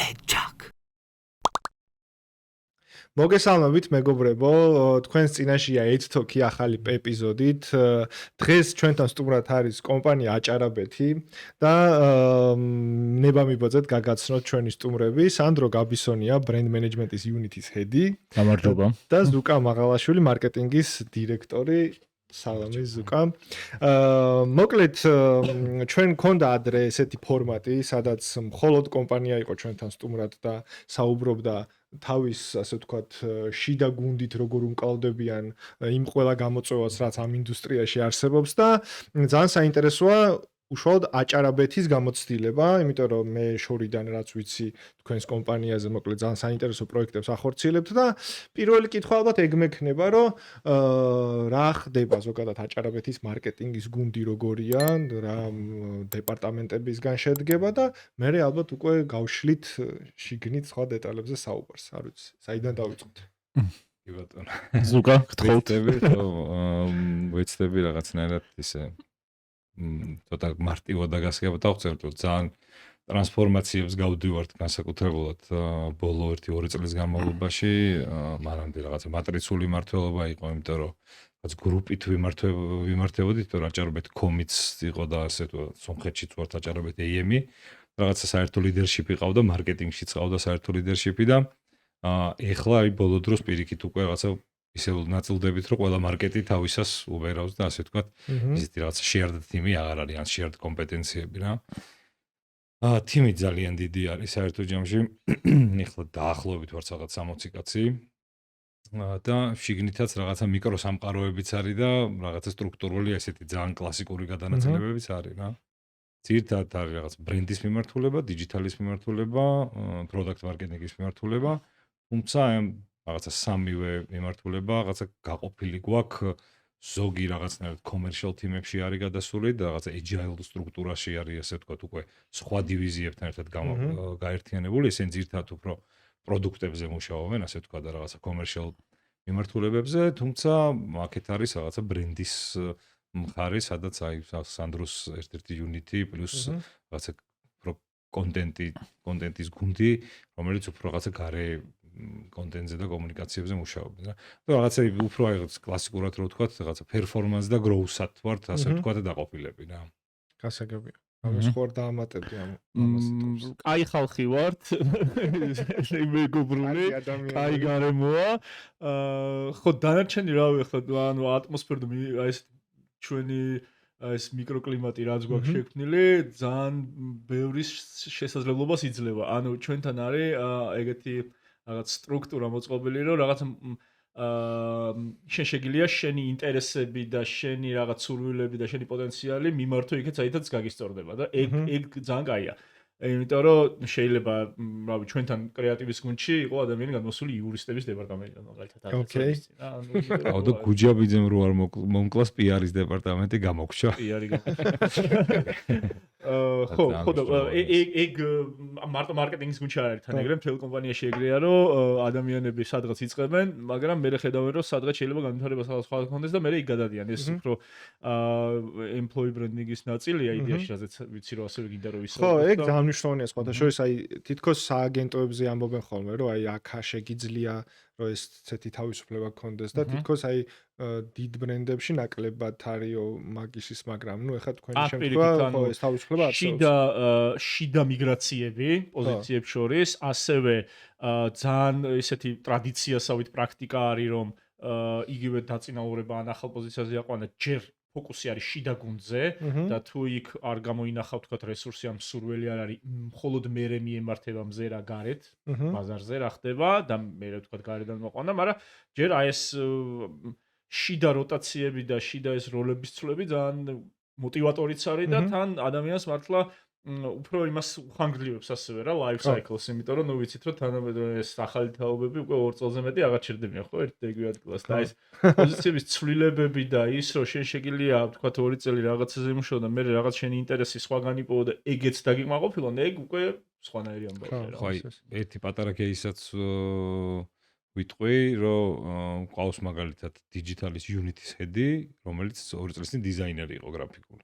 Edjak. მოგესალმებით მეგობრებო, თქვენს წინაშია EdTalk-ი ახალი ეპიზოდით. დღეს ჩვენთან სტუმრად არის კომპანია აჭარაბეთი და ნება მიბოძეთ გაგაცნოთ ჩვენი სტუმრები. სანდრო გაბისონია, ბრენდ მენეჯმენტის იუნიტის ჰედი. გამარჯობა. და ზუკა მაღალაშვილი, მარკეტინგის დირექტორი. სალამი ზუკა. მოკლედ ჩვენ გქონდა ადრე ესეთი ფორმატი, სადაც მხოლოდ კომპანია იყო ჩვენთან სტუმრად და საუბრობდა თავის, ასე ვთქვათ, შიდა გუნდით როგორ უმკლავდებიან იმ ყველა გამოწვევას, რაც ამ ინდუსტრიაში არსებობს და ძალიან საინტერესოა უშუალოდ აჭარაბეთის გამოცდილება, იმიტომ რომ მე შორიდან რაც ვიცი თქვენს კომპანიაზე, მოკლედ ძალიან საინტერესო პროექტებს ახორციელებთ და პირველი კითხვა ალბათ ეგ მექნება, რომ რა ხდება ზოგადად აჭარაბეთის მარკეტინგის გუნდი როგორია, რა დეპარტამენტებისგან შედგება და მე ალბათ უკვე გავშლით შიგნით სხვა დეტალებზე საუბარს, არ ვიცი, საიდან დავიწყოთ. კი ბატონო. ზუკა, გთხოვთ. ვეცდები რაღაცნაირად ისე ცოტა მარტივად დაგასაგებად დავწერთ, რომ ძალიან ტრანსფორმაციებს გავდივართ განსაკუთრებულად ბოლო 1-2 წლის განმავლობაში, მანამდე რაღაცა მატრიცული მმართველობა იყო, იმიტომ რომ რაღაც გრუპით ვიმართებოდით, რომ აჭარაბეთ.com-იც იყო და ასე თუ სომხეთშიც ვართ აჭარაბეთ AM-ი, რაღაცა საერთო ლიდერშიპი ყავდა, მარკეტინგშიც ყავდა საერთო ლიდერშიპი და ეხლა აი ბოლო დროს პირიქით უკვე რაღაცა ისე ნაწილდებით, რომ ყველა მარკეტი თავისას უბერავს და ასე ვთქვათ, ისეთი რაღაცა shared team-ი აღარ არის, ან shared კომპეტენციები რა. თიმი ძალიან დიდი არის საერთო ჯამში. ეხლა დაახლოებით ვართ რაღაც 60 კაცი. და შიგნითაც რაღაცა მიკროსამყაროებიც არის და რაღაცა სტრუქტურული ესეთი ძალიან კლასიკური გადანაწილებებიც არის რა. ძირითადად არის რაღაც ბრენდის მიმართულება, დიჯიტალის მიმართულება, პროდუქტ მარკეტინგის მიმართულება, თუმცა რაღაცა სამივე მიმართულება, რაღაცა გაყოფილი გვაქვს, ზოგი რაღაცნაირად commercial team-ებში არის გადასული და რაღაცა agile სტრუქტურაში არის, ასე ვთქვათ, უკვე სხვა დივიზიებთან ერთად გაერთიანებული, ესენ ძირითადად უფრო პროდუქტებზე მუშაობენ, ასე ვთქვათ, და რაღაცა commercial მიმართულებებზე, თუმცა აქეთ არის რაღაცა ბრენდის მხარე, სადაც აი სანდროს ერთ-ერთი unity პლუს რაღაცა კონტენტის გუნდი, რომელიც უფრო რაღაცა გარე კონტენტზე და კომუნიკაციებზე მუშაობენ რა. და რაღაცა უფრო აი კლასიკურად რო ვთქვათ, რაღაცა performance და growth-ად ვართ, ასე ვთქვათ, დაყოფილები რა. გასაგებია. ამას ხوار დაამატებდი ამას. კაი ხალხი ვართ. მეგობრული, კაი გარემოა. ხო დანარჩენი რავი ხო ანუ ატმოსფერო აი ეს ჩვენი ეს მიკროკლიმატი რაც გვაქვს შექმნილი, ძალიან ბევრი შესაძლებლობას იძლევა. ანუ ჩვენთან არის ეგეთი რაღაც სტრუქტურა მოწყობილი, რომ რაღაც შენ შეგიძლია შენი ინტერესები და შენი რაღაც სურვილები და შენი პოტენციალი მიმართო იქეთ, საიდანაც გაგისწორდება და ეგ ძალიან კაია. იმიტომ რომ შეიძლება, რავი, ჩვენთან კრეატივის გუნდში იყო ადამიანი გადმოსული იურისტების დეპარტამენტიდან, მაგალითად. ოკეი. აუ და გუჯაბიძემ რო არ მომკლას PR-ის დეპარტამენტი გამოგჩა. PR-ი ხო, ეგ მარტო მარკეტინგის გუნდში არ არის თან ეგრე, მთელი კომპანიაში ეგრეა, რომ ადამიანები სადღაც იწყებენ, მაგრამ მე ხედავენ, რომ სადღაც შეიძლება განვითარება სხვა კონდეს და მე იქ გადადიან. ეს უფრო employee branding-ის ნაწილია იდეაში, რაზეც ვიცი რომ ასევე გინდა რომ ვისაუბროთ. ხო, ეგ ძალიან მნიშვნელოვანია სხვადასხვა, აი თითქოს სააგენტოებზე ამბობენ ხოლმე, რომ აი აქ შეგიძლია რომ ესეთი თავისუფლება გქონდეს და თითქოს აი დიდ ბრენდებში ნაკლებად არისო მაგისის, მაგრამ ნუ ეხლა თქვენი შემთხვევა ხო ეს თავისუფლება არსებობს. შიდა მიგრაციები პოზიციებს შორის, ასევე ძალიან ესეთი ტრადიციასავით პრაქტიკა არის, რომ იგივე დაწინაურება ან ახალ პოზიციაზე აყვანა ჯერ ფოკუსი არის შიდა გუნდზე და თუ იქ არ გამოინახავ თქვათ რესურსი ამ სურველი არ არის, მხოლოდ მერე მიემართება მზერა გარეთ, ბაზარზე რა ხდება და მერე თქვათ გარედან მოყვანა, მაგრამ ჯერ აი ეს შიდა როტაციები და შიდა ეს როლების ცვლები ძალიან მოტივატორიც არის და თან ადამიანს მართლა უფრო იმას უხანგრძლივებს ასევე რა life cycle-ს, იმიტომ რომ ნუ ვიცით რომ თანამედროვე ეს ახალი თაობები უკვე 2 წელზე მეტი აღარ ჩერდებიან ხო ერთ ეგვი ადგილას და ეს პოზიციების ცვლილებები და ის რომ შენ შეგიძლია თქვა 2 წელი რაღაცაზე იმუშაო და მე რაღაც შენი ინტერესი სხვაგან იპოვო და ეგეც დაგიმაყოფილონ, ეგ უკვე სხვანაირი ამბავია რა. ხო, ერთი პატარა кейსაც ვიტყვი, რომ ყავს მაგალითად დიჯიტალის unity-ის ჰედი, რომელიც 2 წლის წინ დიზაინერი იყო გრაფიკული.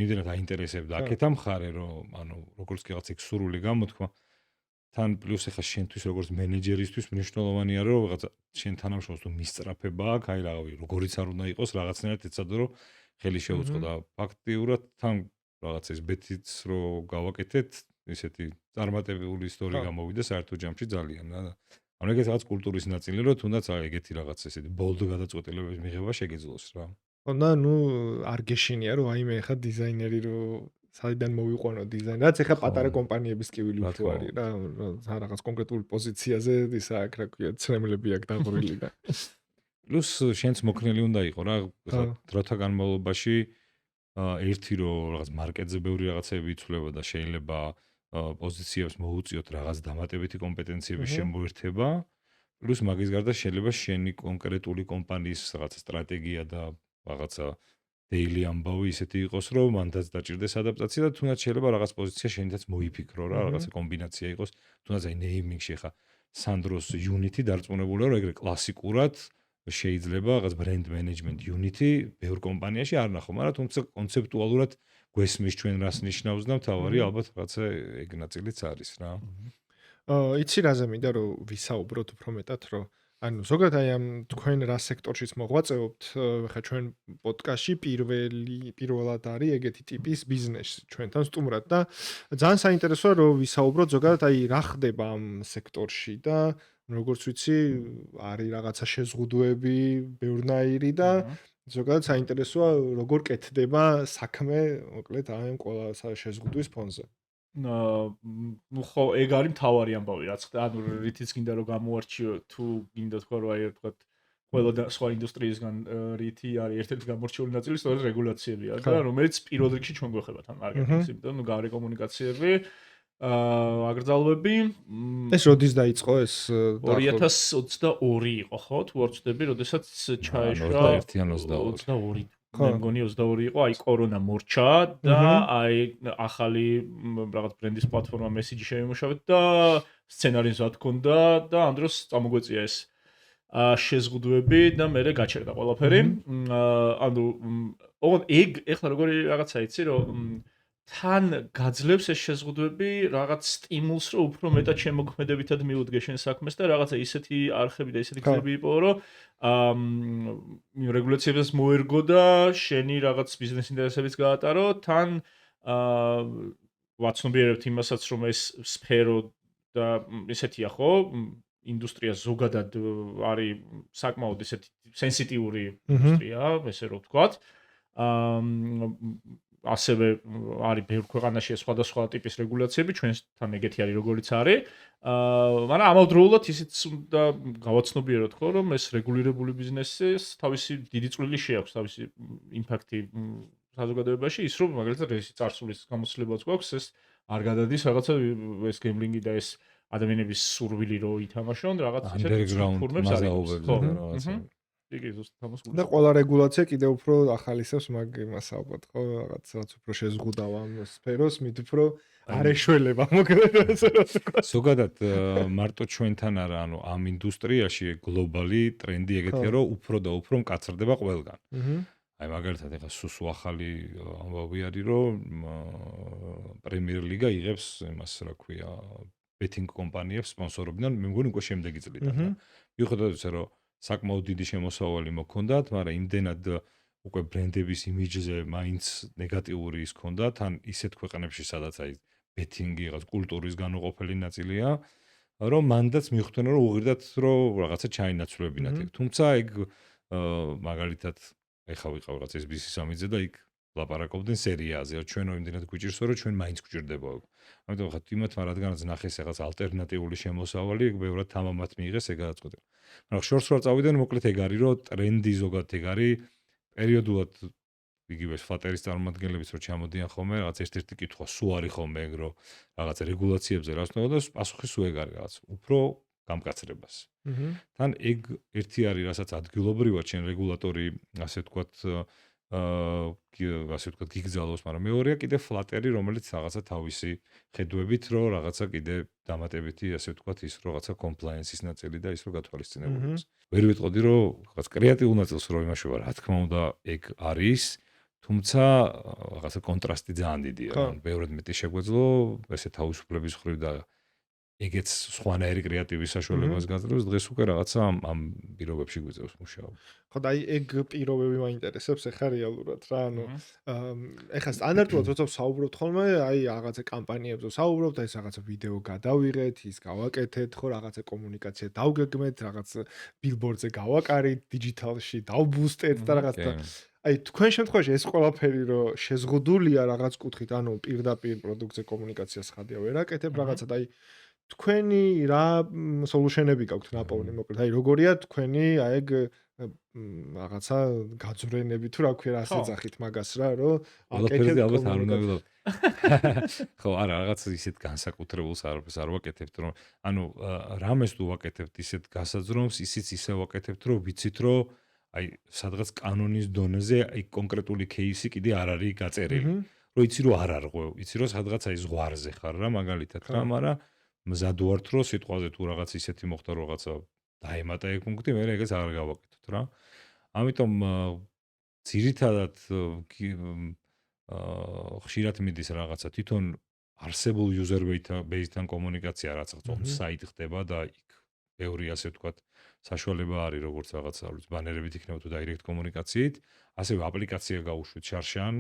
იმდენად აინტერესებდა აქეთ ამ მხარე, რომ ანუ როგორც კი რაღაც ექსურული გამოთქვა თან პლუს ახლა შენთვის როგორც მენეჯერისთვის მნიშვნელოვანია რომ რაღაცა შენ თანამშრომლს თუ მისწრაფება აქვს, აი როგორიც არ უნდა იყოს, რაღაცნაირად ეცადო რომ ხელი შეუწყო და ფაქტიურად თან რაღაცა ეს ბეთიც რო გავაკეთეთ, ესეთი წარმატებული ისტორია გამოვიდა საერთო ჯამში ძალიან და ანუ ეგეც რაღაც კულტურის ნაწილი რომ თუნდაც ეგეთი რაღაც ესეთი ბოლდ გადაწყვეტილებების მიღება შეგეძლოს რა. და ნუ არ გეშინია რომ აი მე ხა დიზაინერი რომ საიდან მოვიყვანო დიზაინი. რაც ახლა პატარა კომპანიების კივილი უფრო არის რა, რაღაც კონკრეტულ პოზიციაზე ისა აქ რა ქვია, ცრემლები აქვს დაღვრილი და პლუს შენც მოქნილი უნდა იყო რა, ხა დროთა განმავლობაში ერთი რომ რაღაც მარკეტზე ბევრი რაღაცები იცვლება და შეიძლება პოზიციებს მოუწიოთ რაღაც დამატებითი კომპეტენციების შემოერთება, პლუს მაგის გარდა შეიძლება შენი კონკრეტული კომპანიის რაღაცა სტრატეგია და რაღაცა daily ამბავი ისეთი იყოს, რომ მანდაც დაჭირდეს ადაპტაცია და თუნდაც შეიძლება რაღაც პოზიცია შენითაც მოიფიქრო რა, რაღაცა კომბინაცია იყოს, თუნდაც აი ნეიმინგში ხა Sandros Unity დარწმუნებულია, რომ ეგრე კლასიკურად შეიძლება რაღაც brand management unity ბევრ კომპანიაში არ ნახო, მაგრამ თუმცა კონცეპტუალურად გვესმის ჩვენ რას ნიშნავს და მთავარი ალბათ რაღაცა ეგ ნაწილიც არის რა. იცი რაზე მინდა რომ ვისაუბროთ უფრო მეტად, რომ ანუ ზოგადად აი ამ თქვენ რა სექტორშიც მოღვაწეობთ, ხა ჩვენ პოდკასტში პირველად არის ეგეთი ტიპის ბიზნესი ჩვენთან სტუმრად და ძალიან საინტერესოა რომ ვისაუბროთ ზოგადად აი რა ხდება ამ სექტორში და როგორც ვიცი არის რაღაცა შეზღუდვები ბევრნაირი და ზოგადად საინტერესოა როგორ კეთდება საქმე მოკლედ აი ამ ყველა შეზღუდვის ფონზე. ნუ ხო ეგ არის მთავარი ამბავი რაც ხდება, ანუ რითიც გინდა რომ გამოარჩიო თუ გინდა თქვა რომ აი თქვა ყველა სხვა ინდუსტრიისგან რითი არის ერთ-ერთი გამორჩეული ნაწილი სწორედ რეგულაციებია და რომელიც პირველ რიგში ჩვენ გვეხება თან მარკეტინგს, იმიტომ რომ გარე კომუნიკაციები აგრძალვები ეს როდის დაიწყო ეს 2022 იყო ხო თუ არ ვცდები, როდესაც ჩაეშვა 22 მე მგონი 22 იყო, აი კორონა მორჩა და აი ახალი რაღაც ბრენდის პლატფორმა მესიჯი შემოშავეთ და სცენარი მზად ჰქონდა და ამ დროს წამოგვეწია ეს შეზღუდვები და მე გაჩერდა ყველაფერი. ანუ ოღონდ ეგ ეხლა როგორი რაღაცა იცი რომ თან გაძლევს ეს შეზღუდვები რაღაც სტიმულს რომ უფრო მეტად შემოქმედებითად მიუდგე შენ საქმეს და რაღაცა ისეთი არხები და ისეთი გზები იყო რომ რეგულაციებს მოერგო და შენი რაღაც ბიზნეს ინტერესებიც გაატარო, თან ვაცნობიერებთ იმასაც რომ ეს სფერო და ესეთია ხო ინდუსტრია ზოგადად არის საკმაოდ ესეთი სენსიტიური ინდუსტრია, ესე რომ ვთქვათ. ასევე არის ბევრ ქვეყანაში სხვადასხვა ტიპის რეგულაციები, ჩვენთან ეგეთი არის როგორიც არის. მაგრამ ამავდროულად ისიც უნდა გავაცნობიეროთ ხო, რომ ეს რეგულირებული ბიზნესის თავისი დიდი წვლილი შეაქვს, თავისი იმპაქტი საზოგადოებაში, ის რომ მაგალითად ეს წარსულის გამოცდილებაც გვაქვს, ეს არ გადადის რაღაცა ეს გემბლინგი და ეს ადამიანების სურვილი რო ითამაშონ, რაღაც ისეთი ფორმებს არის. იგი ზუსტად ამას და ყველა რეგულაცია კიდევ უფრო ახალისებს მაგ იმას ალბათ ხო რაღაც უფრო შეზღუდავ ამ სფეროს მით უფრო არ ეშველება მოკლედ ასე რომ ვთქვა. ზოგადად მარტო ჩვენთან არა, ანუ ამ ინდუსტრიაში გლობალი ტრენდი ეგეთია, რომ უფრო და უფრო მკაცრდება ყველგან. აი მაგალითად ეხლა სუსუ ახალი ამბავი არის, რომ პრემიერ ლიგა იღებს იმას რა ქვია ბეტინგ კომპანიებს სპონსორობიდან, მე მგონი უკვე შემდეგი წლიდან. მიუხედავად იმისა, რომ საკმაოდ დიდი შემოსავალი მოქონდათ, მაგრამ იმდენად უკვე ბრენდების იმიჯზე მაინც ნეგატიური ის ქონდათ, ან ისეთ ქვეყნებში, სადაც აი ბეტინგი რაღაც კულტურის განუყოფელი ნაწილია, რომ მანდაც მიხვდნენ, რომ უღირდათ, რომ რაღაცა ჩაინაცვლებინათ ეგ. თუმცა ეგ მაგალითად ეხა ვიყავ რაღაც SBC სამიძე და იქ ლაპარაკობდნენ სერიაზე, რომ ჩვენო იმდენად გვიჭირსო, რომ ჩვენ მაინც გვჭირდება. ამიტომ ხა თუმცა რადგანაც ნახეს რაღაც ალტერნატიული შემოსავალი, ეგ ბევრად თამამად მიიღეს ეგ გადაწყვეტილება. მაგრამ შორს რა წავიდნენ, მოკლედ ეგ არის, რომ ტრენდი ზოგადად ეგ არის, პერიოდულად იგივე ფლატერის წარმომადგენლებიც რო ჩამოდიან ხოლმე, რაღაც ერთ-ერთი კითხვა სულ არის ხოლმე ეგ, რომ რაღაც რეგულაციებზე რას ვნახო და პასუხი სულ ეგ არის რაღაც, უფრო გამკაცრებას. თან ეგ ერთი არის, რასაც ადგილობრივად შენ რეგულატორი, ასე ვთქვათ, ასე ვთქვათ, გიგზავნოს, მაგრამ მეორეა კიდე ფლატერი, რომელიც რაღაცა თავისი ხედვებით, რომ რაღაცა კიდე დამატებითი, ასე ვთქვათ, ის რაღაცა compliance-ის ნაწილი და ის რო გათვალისწინებულიც. ვერ ვიტყოდი, რომ რაღაც კრეატიულ ნაწილს რო იმაშობა, რა თქმა უნდა, ეგ არის, თუმცა რაღაცა კონტრასტი ძალიან დიდია. ბევრად მეტი შეგვეძლო, ესე თავისუფლების ხრივ და ეგეც სხვანაირი კრეატივის საშუალებას გაძლევს, დღეს უკვე რაღაცა ამ პირობებში გვიწევს მუშაობა. ხო და აი ეგ პირობები მაინტერესებს ეხა რეალურად რა, ანუ ეხა სტანდარტულად როცა ვსაუბრობთ ხოლმე, აი რაღაცა კამპანიებზე ვსაუბრობთ, აი რაღაცა ვიდეო გადავიღეთ, ის გავაკეთეთ, ხო რაღაცა კომუნიკაცია დავგეგმეთ, რაღაც ბილბორდზე გავაკარით, დიჯიტალში დავბუსტეთ და რაღაც და აი თქვენ შემთხვევაში ეს ყველაფერი რო შეზღუდულია რაღაც კუთხით, ანუ პირდაპირ პროდუქტზე კომუნიკაციას ხადია ვერ აკეთებ რაღაცა და აი თქვენი რა სოლუშენები გაქვთ ნაპოვნი მოკლედ აი როგორია თქვენი აი ეგ რაღაცა გაძვრენები თუ რა ქვია რა ასეძახით მაგას რა რომ აკეთებ ალბათ არ უნდა ვილო ხო არა რაღაც ისეთ განსაკუთრებულს არ ვაკეთებთ რომ ანუ რამეს თუ ვაკეთებთ ისეთ გასაძრომს ისიც ისე ვაკეთებთ რომ ვიცით რომ აი სადღაც კანონის დონეზე აი კონკრეტული кейსი კიდე არ არის გაწერილი რომ იცი რომ არ არღვევ იცი რომ სადღაც აი ზღვარზე ხარ რა მაგალითად რა მაგრამ მზად ვართ რომ სიტყვაზე თუ რაღაც ისეთი მოხდა რომ რაღაცა დაემატა ეგ პუნქტი მე ეგეც არ გავაკეთოთ რა ამიტომ ძირითადად ხშირად მიდის რაღაცა თვითონ არსებულ user base-თან კომუნიკაცია რაც on site ხდება და იქ ბევრი ასე ვთქვათ საშუალება არის როგორც რაღაცა ბანერებით იქნება თუ direct კომუნიკაციით ასევე აპლიკაცია გაუშვით შარშან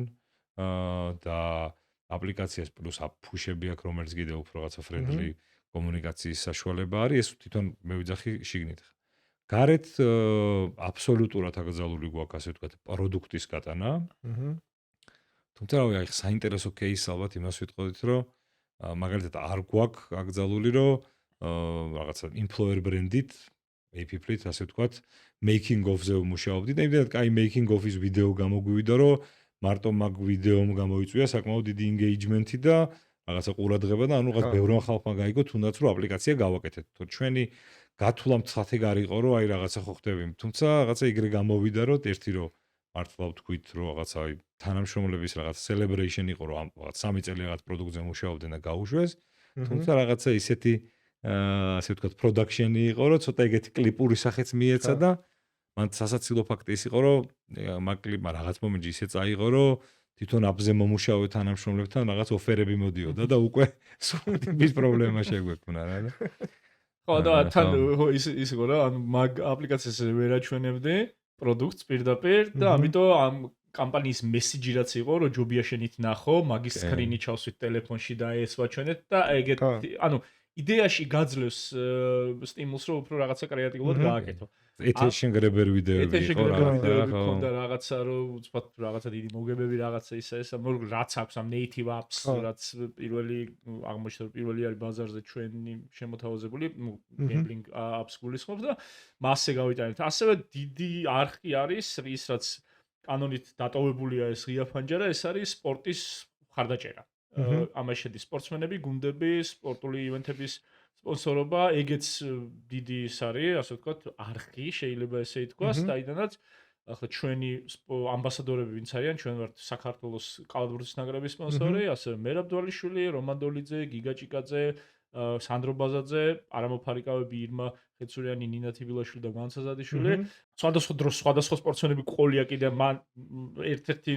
და აპლიკაციას პლუს აფუშები აქვს რომელიც კიდე უფრო რაღაცა friendly კომუნიკაციის საშუალება არის ეს თვითონ მე ვიძახი შიგნით გარეთ აბსოლუტურად აკრძალული გვაქვს ასე ვთქვათ პროდუქტის გატანა თუმცა რავი აი საინტერესო кейსს ალბათ იმას ვიტყოდით რომ მაგალითად არ გვაქვს აკრძალული რომ რაღაცა employer brand-ით APP-ით ასე ვთქვათ making of-ზე ვმუშაობდით და იმდენად კაი making of-ის ვიდეო გამოგვივიდა რომ მარტო მაგ ვიდეომ გამოიწვია საკმაოდ დიდი engagement-ი და რაღაცა ყურადღება და ანუ რაღაც ბევრმა ხალხმა გაიგო თუნდაც რომ აპლიკაცია გავაკეთეთ. თუ ჩვენი გათვლა მცხათი გარიყო რომ აი რაღაცა ხო ხდები. თუმცა რაღაცა იგრე გამოვიდა რომ ერთი რომ მართლა ვთქვით რომ რაღაცა აი თანამშრომლების რაღაც celebration იყო რომ რაღაც 3 წელი რაღაც პროდუქტზე მუშაობდნენ და გაუშვეს. თუმცა რაღაცა ისეთი ასე ვთქვათ production-ი იყო რომ ცოტა ეგეთი კლიპური სახეც მიეცა და მან სასაცილო ფაქტი ის იყო რომ მაგ კლიპმა რაღაც მომენტში ისე წაიღო რომ თვითონ აპზე მომუშავე თანამშრომლებთან რაღაც ოფერები მოდიოდა და უკვე სულ პრობლემა შეგვექმნა რა. ხო და თან ის იყო რა ანუ მაგ აპლიკაციას ვერ აჩვენებდი პროდუქტს პირდაპირ და ამიტომ ამ კამპანიის მესიჯი რაც იყო რომ ჯობია შენით ნახო მაგის სკრინი ჩავსვით ტელეფონში და ეს ვაჩვენეთ და ეგეთ ანუ იდეაში გაძლევს სტიმულს რომ უფრო რაღაცა კრეატიულად გააკეთო. Attention grabber ვიდეოები იყო და რაღაცა რომ უცბად რაღაცა დიდი მოგებები რაღაცა ისა რაც აქვს ამ native apps რაც პირველი აღმოჩნდა რომ პირველი არის ბაზარზე ჩვენი შემოთავაზებული gambling apps გულისხმობს და მასზე გავიტანეთ. ასევე დიდი არხი არის ის რაც კანონით დატოვებულია ეს ღია ფანჯარა ეს არის სპორტის მხარდაჭერა. ამაში შედის სპორტსმენები, გუნდები, სპორტული ივენთების სპონსორობა, ეგეც დიდი ის არის, ასე ვთქვათ, არხი, შეიძლება ესე ითქვას, დაიდანაც ახლა ჩვენი ამბასადორები ვინც არიან, ჩვენ ვართ საქართველოს კალათბურთის ნაკრების სპონსორი, ასევე მერაბ დვალიშვილი, რომან დოლიძე, გიგა ჭიკაძე, სანდრო ბაზაძე, არამოფარიკავები, ირმა ხეცურიანი, ნინა თიბილაშვილი და განცა ზადიშვილი. სხვადასხვა დროს სხვადასხვა სპორტსმენები ყოლია კიდე მან ერთ-ერთი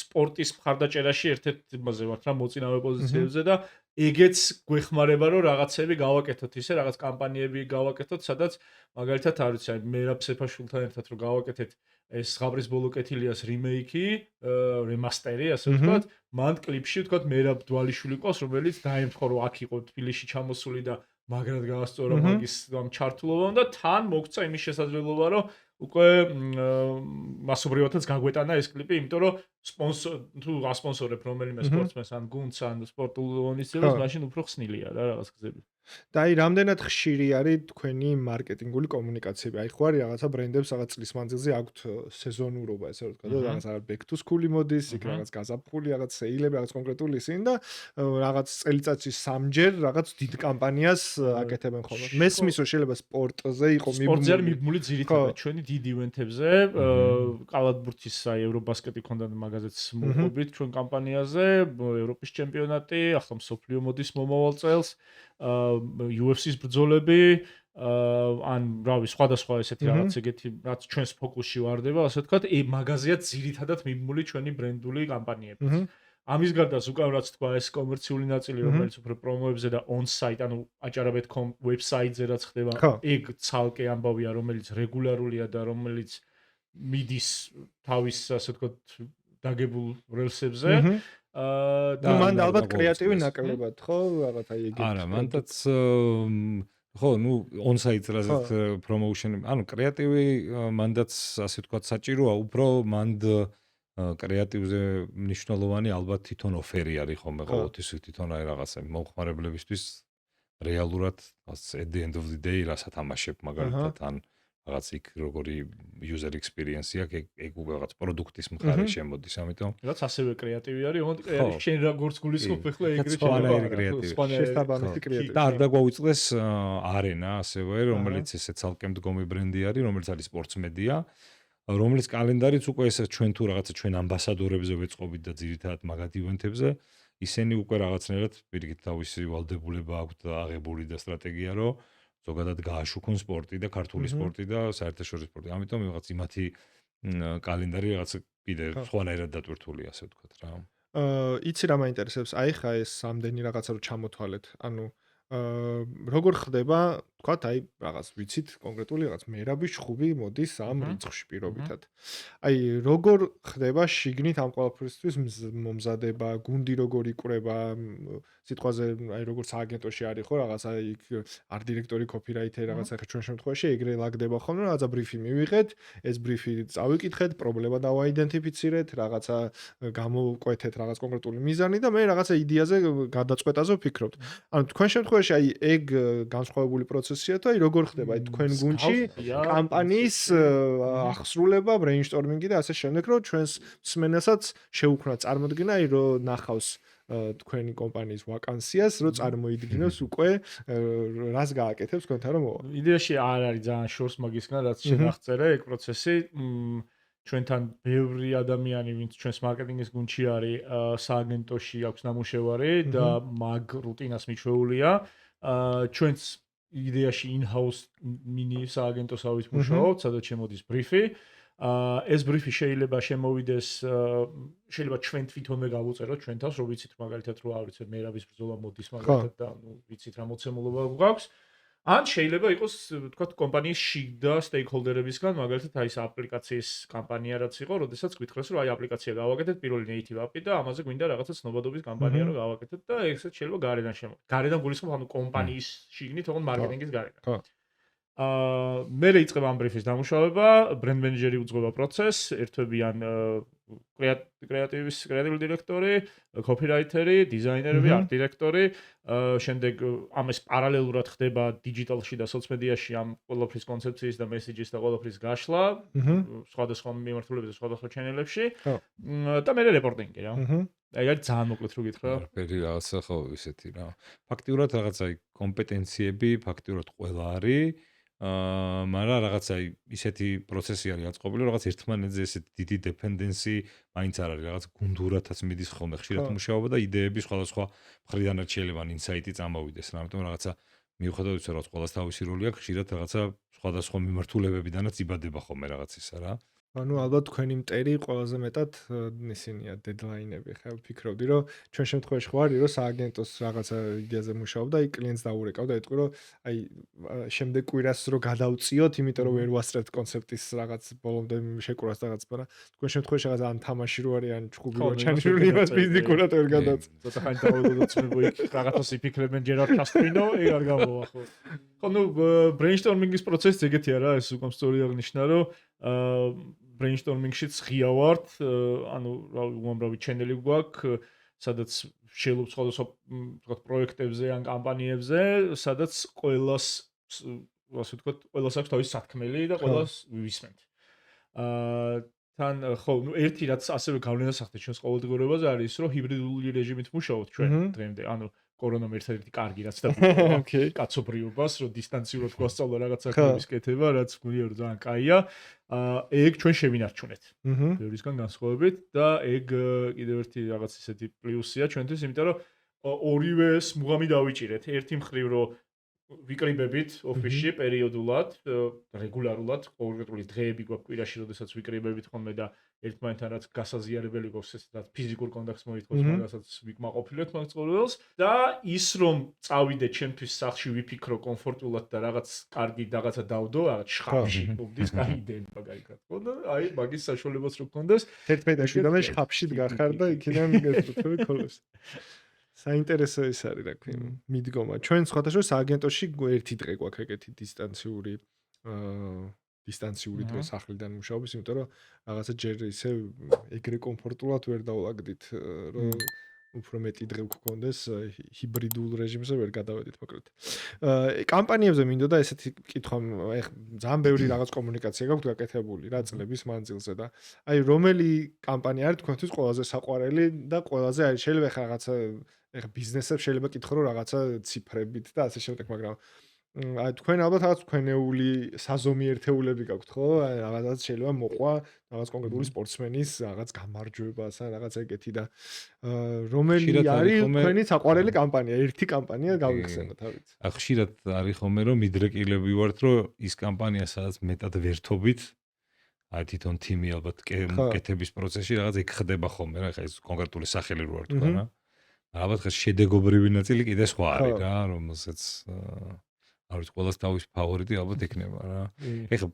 სპორტის მხარდაჭერაში ერთ-ერთი იმაზე ვართ რა მოწინავე პოზიციებზე და ეგეც გვეხმარება რომ რაღაცები გავაკეთოთ ისე რაღაც კამპანიები გავაკეთოთ სადაც მაგალითად არ ვიცი აი მერაბ სეფაშვილთან ერთად რომ გავაკეთეთ ეს ღაბრის ბოლო კეთილიას რიმეიკი რემასტერი ასე ვთქვათ მან კლიპში ვთქვათ მერაბ დვალიშვილი ყავს რომელიც დაემთხო რომ აქ იყო თბილისში ჩამოსული და მაგრად გაასწორა მაგის ამ ჩართულობამ და თან მოგცა იმის შესაძლებლობა რომ უკვე მასობრივადაც გაგვეტანა ეს კლიპი, იმიტომ რომ სპონსორ თუ ასპონსორებ რომელიმე სპორტსმენს ან გუნდს ან სპორტულ ორგანიზაციას, მაშინ უფრო ხსნილია რა რაღაც გზები. და აი რამდენად ხშირი არის თქვენი მარკეტინგული კომუნიკაციები? აი ხო არის რაღაცა ბრენდებს რაღაც წლის მანძილზე აქვთ სეზონურობა, ესე რომ ვთქვა, და რაღაც back to school მოდის, იქ რაღაც გაზაფხული, რაღაც სეილები, რაღაც კონკრეტული ისინი და რაღაც წელიწადში 3-ჯერ რაღაც დიდ კამპანიას აკეთებენ ხოლმე. მესმის რომ შეიძლება სპორტზე იყო მიბმული. სპორტზე არის მიბმული ძირითადად ჩვენი დიდ ივენთებზე, კალათბურთის აი ევრობასკეტი ქონდა მაგაზეც მოყვებით ჩვენ კამპანიაზე, ევროპის ჩემპიონატი, ახლა მსოფლიო მოდის მომავალ წელს. UFC-ს ბრძოლები ან რავი სხვადასხვა ესეთი რაღაც ეგეთი რაც ჩვენს ფოკუსში ვარდება, ასე ვთქვათ, მაგაზია ძირითადად მიბმული ჩვენი ბრენდული კამპანიები. ამის გარდა უკან რაც თქვა ეს კომერციული ნაწილი რომელიც უფრო პრომოებზე და on-site ანუ ajarabet.com ვებსაიტზე რაც ხდება ეგ ცალკე ამბავია რომელიც რეგულარულია და რომელიც მიდის თავის ასე ვთქვათ დაგებულ რელსებზე და მან ალბათ კრეატივი ნაკლებად ხო რაღაცა იგი არა მანდაც ხო ნუ on-site რაზეც promotion ანუ კრეატივი მანდაც ასე ვთქვათ საჭიროა უფრო მანდ კრეატივზე მნიშვნელოვანი ალბათ თვითონ ოფერი არის ხომ ყოველთვის თვითონ აი რაღაცა მომხმარებლებისთვის რეალურად at the end of the day რა სათამაშებ მაგალითად ან რაღაც იქ როგორი user experience აქვს ეგ უკვე რაღაც პროდუქტის მხარე შემოდის ამიტომ რაც ასევე კრეატივი არის ოღონდ შენ როგორც გულისხმობ ახლა ეგრე შესაბამისი კრეატივი და არ დაგვაუწყდეს არენა ასევე რომელიც ესე ცალკე მდგომი ბრენდი არის რომელიც არის სპორტს მედია რომელიც კალენდარიც უკვე ესე ჩვენ თუ რაღაცა ჩვენ ამბასადორებზე ვეწყობით და ძირითადად მაგათ ივენთებზე ისინი უკვე რაღაცნაირად პირიქით თავისი ვალდებულება აქვთ და აღებული და სტრატეგია რომ ზოგადად გააშუქონ სპორტი და ქართული სპორტი და საერთაშორისო სპორტი. ამიტომ რაღაც იმათი კალენდარი რაღაც კიდე სხვანაირად დატვირთული ასე ვთქვათ რა. იცი რა მაინტერესებს? აი ხა ეს ამდენი რაღაცა რომ ჩამოთვალეთ. ანუ როგორ ხდება, თქვათ, აი რაღაც ვიცით კონკრეტული რაღაც მერაბი შხუბი მოდის ამ რიცხვში პირობითად. აი როგორ ხდება შიგნით ამ ყველაფრისთვის მომზადება, გუნდი როგორ იკვრება, სიტყვაზე აი როგორც აგენტოში არის ხო რაღაცა იქ art director-ი, copywriter რაღაცა ხა ჩვენ შემთხვევაში ეგრე ლაგდება ხოლმე რაღაცა ბრიფი მივიღეთ, ეს ბრიფი წავიკითხეთ, პრობლემა დავაიდენტიფიცირეთ, რაღაცა გამოვკვეთეთ რაღაც კონკრეტული მიზანი და მე რაღაცა იდეაზე გადაწყვეტაზე ვფიქრობთ. ანუ თქვენ შემთხვევაში აი ეგ განსხვავებული პროცესია თუ აი როგორ ხდება აი თქვენ გუნდში კამპანიის აღსრულება, ბრეინსტორმინგი და ასე შემდეგ, რომ ჩვენს მსმენელსაც შეუქმნათ წარმოდგენა აი რომ ნახავს თქვენი კომპანიის ვაკანსიას, რომ წარმოიდგინოს უკვე რას გააკეთებს თქვენთან რომ მოვა. იდეაში არ არის ძალიან შორს მაგისგან რაც შეგახწერე ეგ პროცესი. ჩვენთან ბევრი ადამიანი ვინც ჩვენს მარკეტინგის გუნდში არის სააგენტოში აქვს ნამუშევარი და მაგ რუტინას მიჩვეულია. ჩვენც იდეაში in-house mini სააგენტოსავით მუშაობთ, სადაც შემოდის ბრიფი. ეს ბრიფი შეიძლება შემოვიდეს, შეიძლება ჩვენ თვითონვე გავუწეროთ ჩვენ თავს, რომ ვიცით მაგალითად რომ არ ვიცი მერაბის ბრძოლა მოდის მაგალითად და ნუ ვიცით რა მოცემულობა გვაქვს. ან შეიძლება იყოს, თქვათ, კომპანიის შიგდა სტეიქჰოლდერებისგან, მაგალითად აი ეს აპლიკაციის კამპანია რაც იყო, როდესაც გითხრეს რომ აი აპლიკაცია გავაკეთეთ, პირველი native app-ი და ამაზე გვინდა რაღაცა ცნობადობის კამპანია რომ გავაკეთეთ და ეგეც შეიძლება გარედან შემოვიდეს. გარედან გულისხმობ ანუ კომპანიის შიგნით, თქო მარკეტინგის გარედან. ხო. მე იწყება ამ ბრიფის დამუშავება, ბრენდ მენეჯერი უძღვება პროცესს, ერთვებიან კრეატივის დირექტორი, copywriter-ი, დიზაინერები, art director-ი, შემდეგ ამას პარალელურად ხდება დიჯიტალში და სოციალ-მედიაში ამ ყველაფრის კონცეფციის და მესეჯის და ყველაფრის გაშლა, სხვადასხვა მიმართულებებზე, სხვადასხვა ჩანელებში და მე რეპორტინგი რა. აი არის ძალიან მოკლედ რო გითხრა. არაფერი რაღაცა ხო ისეთი რა. ფაქტიურად რაღაცა კომპეტენციები ფაქტიურად ყველა არის. მაგრამ რაღაცა ისეთი პროცესი არის აწყობილი, რაღაც ერთმანეთზე ესეთი დიდი დეპენდენსი მაინც არ არის, რაღაც გუნდურათაც მიდის ხოლმე ხშირად მუშაობა და იდეები სხვადასხვა მხრიდანაც შეიძლება ინსაიტი წამოვიდეს, ამიტომ რაღაცა მიუხედავად იმისა, რომ ყველას თავისი როლი აქვს, ხშირად რაღაცა სხვადასხვა მიმართულებებიდანაც იბადება ხოლმე რაღაც ისა რა. ანუ ალბათ თქვენი მტერი ყველაზე მეტად ისინია დედლაინები. ხა ვფიქრობდი, რომ ჩვენ შემთხვევაში ხო არის, რომ სააგენტოს რაღაცა იდეაზე მუშაობდა, აი კლიენტს დაურეკავდა, ეთქვი, რომ აი შემდეგ კვირას რო გადავწიოთ, იმიტომ რომ ვერ ვასწრებთ კონცეპტის რაღაც ბოლომდე შეკურას რაღაც, მაგრამ თქვენ შემთხვევაში რაღაც ან თამაში რო არის, ან ჭუბი რო ჩანჩული იმას ფიზიკურად ვერ გადაწ. ცოტა ხანი დავუდოცმებო იქ რაღაცას იფიქრებენ ჯერ არ ჩასწვინო, ეგ არ გამოვა ხო. ხო ნუ ბრეინსტორმინგის პროცესი ეგეთია რა, ეს უკვე სწორი აღნიშნა, რომ brainstorming-შიც ღია ვართ, ანუ რა უამრავი ჩენელი გვაქვს, სადაც შეიძლება სხვადასხვა თქვათ პროექტებზე ან კამპანიებზე, სადაც ყველას ასე ვთქვათ, ყველას აქვს თავისი სათქმელი და ყველას ვისმენთ. თან ხო, ნუ ერთი რაც ასევე გავლენას ახდენს ჩვენს ყოველდღიურობაზე არის ის, რომ ჰიბრიდული რეჟიმით მუშაობთ ჩვენ დღემდე, ანუ კორონამ ერთ-ერთი კარგი რაც დაგვიწყო კაცობრიობას, რომ დისტანციურად გვასწავლა რაღაც საქმეების კეთება, რაც გვია რომ ძალიან კაია. ეგ ჩვენ შევინარჩუნეთ. ბევრისგან განსხვავებით და ეგ კიდევ ერთი რაღაც ისეთი პლუსია ჩვენთვის, იმიტომ რომ ორივეს მუღამი დავიჭირეთ. ერთი მხრივ რომ ვიკრიბებით ოფისში პერიოდულად, რეგულარულად, კონკრეტული დღეები გვაქვს კვირაში, როდესაც ვიკრიბებით ხოლმე და ერთმანეთთან რაც გასაზიარებელი გვაქვს, ესეც ფიზიკურ კონტაქტს მოითხოვს, მაგასაც ვიკმაყოფილოთ მაგ ცხოვრებელს და ის რომ წავიდე ჩემთვის სახლში ვიფიქრო კომფორტულად და რაღაც კარგი რაღაცა დავდო, რაღაც შხაპში მომდის კაი იდეა მაგალითად. და აი მაგის საშუალებაც რო გქონდეს, 11-დან შხაპში გახარ და იქიდან გესწრაფები ქოლებს. საინტერესო ის არის რა ქვია მიდგომა. ჩვენ სხვადასხვა სააგენტოში ერთი დღე გვაქვს ეგეთი დისტანციური დღე სახლიდან მუშაობის, იმიტომ რომ რაღაცა ჯერ ისე ეგრე კომფორტულად ვერ დავлагдით, რომ უფრო მეტი დღე გქონდეს ჰიბრიდულ რეჟიმზე ვერ გადავედით მოკლედ. კამპანიებზე მინდოდა ესეთი კითხვა, ძალიან ბევრი რაღაც კომუნიკაცია გაქვთ გაკეთებული რა წლების მანძილზე და აი რომელი კამპანია არის თქვენთვის ყველაზე საყვარელი და ყველაზე არის შეიძლება რაღაცა ბიზნესებს შეიძლება კითხო რომ რაღაცა ციფრებით და ასე შემდეგ, მაგრამ აი თქვენ ალბათ რაღაც თქვენეული საზომი ერთეულები გაქვთ ხო? აი რაღაცა შეიძლება მოყვა რაღაც კონკრეტული სპორტსმენის რაღაც გამარჯვებას ან რაღაც ეგეთი და რომელი არის თქვენი საყვარელი კამპანია? ერთი კამპანია გავიხსენოთ, ავიც. ხშირად არის ხოლმე რომ მიდრეკილები ვართ რომ ის კამპანია სადაც მეტად ვერთობით აი თვითონ თიმი ალბათ კეთების პროცესში რაღაც ეგ ხდება ხოლმე რა ხა ეს კონკრეტული სახელი რო არ თქვა რა. ალბათ ხა შედეგობრივი ნაწილი კიდე სხვა არის რა, რომელსაც არის ყველას თავის ფავორიტი ალბათ ექნება რა. ეხლა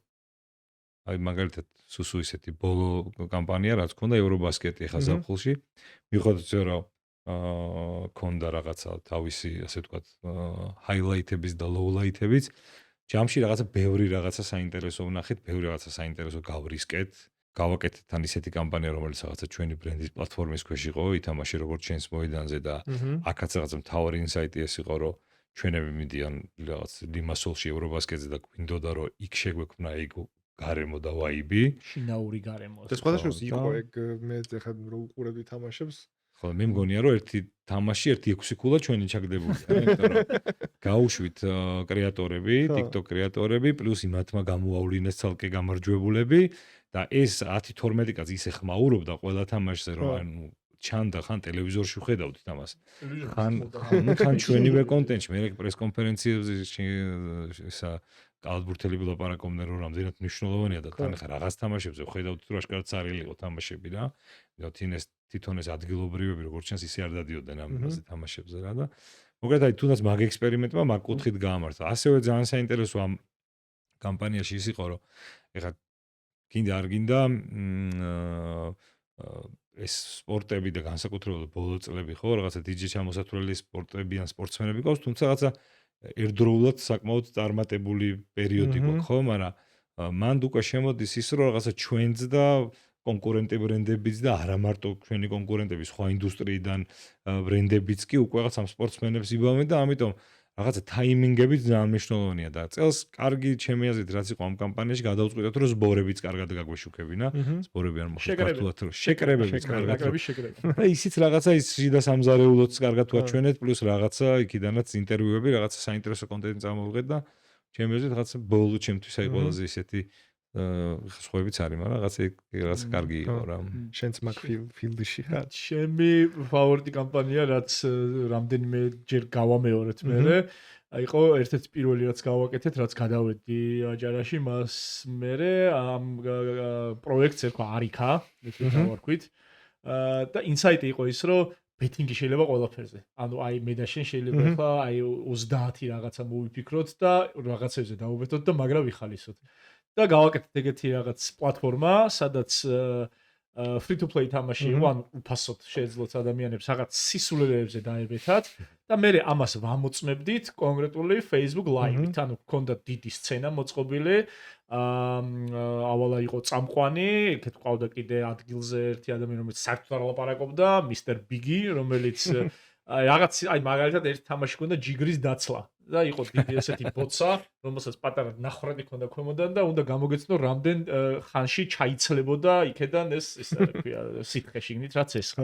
აი მაგალითად სუსუ ისეთი ბოლო კამპანია რაც ქონდა ევრობასკეტი ეხლა ზაფხულში. მიუხედავად რომ ქონდა რაღაცა თავისი ასე ვთქვათ ჰაილაითების და ლოულაითებიც, ჯამში რაღაცა ბევრი რაღაცა საინტერესო ვნახეთ, ბევრი რაღაცა საინტერესო გავრისკეთ. გავაკეთეთ თან ისეთი კამპანია, რომელიც რაღაცა ჩვენი ბრენდის პლატფორმის ქვეშ იყო, ითამაშე როგორც ჩვენს მოედანზე და აქაც რაღაცა მთავარი ინსაიტი ეს იყო, რომ ჩვენები მიდიან რაღაც ლიმასოლში ევრობასკეტზე და გვინდოდა რომ იქ შეგვექმნა ეგ გარემო და ვაიბი. შინაური გარემო. და სხვადასხვა იყო ეგ მე ხა რო უყურებდი თამაშებს. ხო, მე მგონია რომ ერთი თამაში 1-6 ქულა ჩვენი ჩაგდებულია, იმიტომ რომ გაუშვით კრეატორები, TikTok კრეატორები, პლუს იმათმა გამოავლინეს ცალკე გამარჯვებულები და ეს 10-12 კაცი ისე ხმაურობდა ყველა თამაშზე, რომ ანუ ჩანდა ხან ტელევიზორში ხედავდით ამას. ხან ჩვენივე კონტენტში, მე პრეს კონფერენციებზე ისა კალათბურთელები ლაპარაკობდნენ რომ რამდენად მნიშვნელოვანია და თან ხა რაღაც თამაშებზე ხედავთ რომ აშკარად წარილი იყო თამაშები რა. თვითონ ეს ადგილობრივები როგორც ჩანს ისე არ დადიოდნენ ამაზე თამაშებზე რა და მოკლედ აი თუნდაც მაგ ექსპერიმენტმა მაგ კუთხით გაამართა. ასევე ძალიან საინტერესო ამ კამპანიაში ის იყო რომ ეხლა გინდა არ გინდა ეს სპორტები და განსაკუთრებულად ბოლო წლები ხო რაღაცა DJ ჩამოსათვლელი სპორტები ან სპორტსმენები ყავს, თუმცა რაღაცა ერთდროულად საკმაოდ წარმატებული პერიოდი გვაქვს ხო, მაგრამ მანდ უკვე შემოდის ის რომ რაღაცა ჩვენც და კონკურენტი ბრენდებიც და არა მარტო ჩვენი კონკურენტები სხვა ინდუსტრიიდან ბრენდებიც კი უკვე რაღაც ამ სპორტსმენებს იბავენ და ამიტომ რაღაცა ტაიმინგები ძალიან მნიშვნელოვანია და წელს კარგი ჩემი აზრით რაც იყო ამ კამპანიაში გადავწყვიტეთ რომ ზბორებიც კარგად გაგვეშუქებინა ზბორები არ მოხდა ქართულად რომ შეკრებებიც კარგად და ისიც რაღაცა ის შიდა სამზარეულოც კარგად ვაჩვენეთ პლუს რაღაცა იქიდანაც ინტერვიუები რაღაცა საინტერესო კონტენტი წამოვიღეთ და ჩემი აზრით რაღაცა ბოლო ჩემთვის აი ყველაზე ისეთი ხსხვებიც არის, მაგრამ რაღაცა კარგი იყო რა. შენც მაგ ფილდში ხარ? ჩემი ფავორიტი კამპანია, რაც რამდენიმე ჯერ გავამეორეთ მე, იყო ერთ-ერთი პირველი რაც გავაკეთეთ, რაც გადავედი აჯარაში, მას მე ამ პროექტს ერქვა არიქა, ესე დავარქვით. და ინსაიტი იყო ის, რომ ბეტინგი შეიძლება ყველაფერზე. ანუ აი მე და შენ შეიძლება ახლა აი 30 რაღაცა მოვიფიქროთ და რაღაცებზე დავუბეთოთ და მაგრა ვიხალისოთ. და გავაკეთეთ ეგეთი რაღაც პლატფორმა, სადაც free to play თამაში იყო, ან უფასოდ შეეძლოთ ადამიანებს რაღაც სისულელეებზე დაებეთათ და მე ამას ვამოწმებდით კონკრეტული Facebook Live-ით, ანუ გქონდა დიდი სცენა მოწყობილი, ავალა იყო წამყვანი, ეგეთ ყავდა კიდე ადგილზე ერთი ადამიანი, რომელიც საერთოდ არ ლაპარაკობდა, Mr. Biggie, რომელიც აი რაღაც აი მაგალითად ერთ თამაში ქონდა ჯიგრის დაცლა და იყო დიდი ესეთი ბოცა, რომელსაც პატარა ნახრადი ქონდა ქვემოდან და უნდა გამოგეცნო რამდენ ხანში ჩაიცლებოდა იქედან ეს რა ქვია სითხე შიგნით რაც ეს.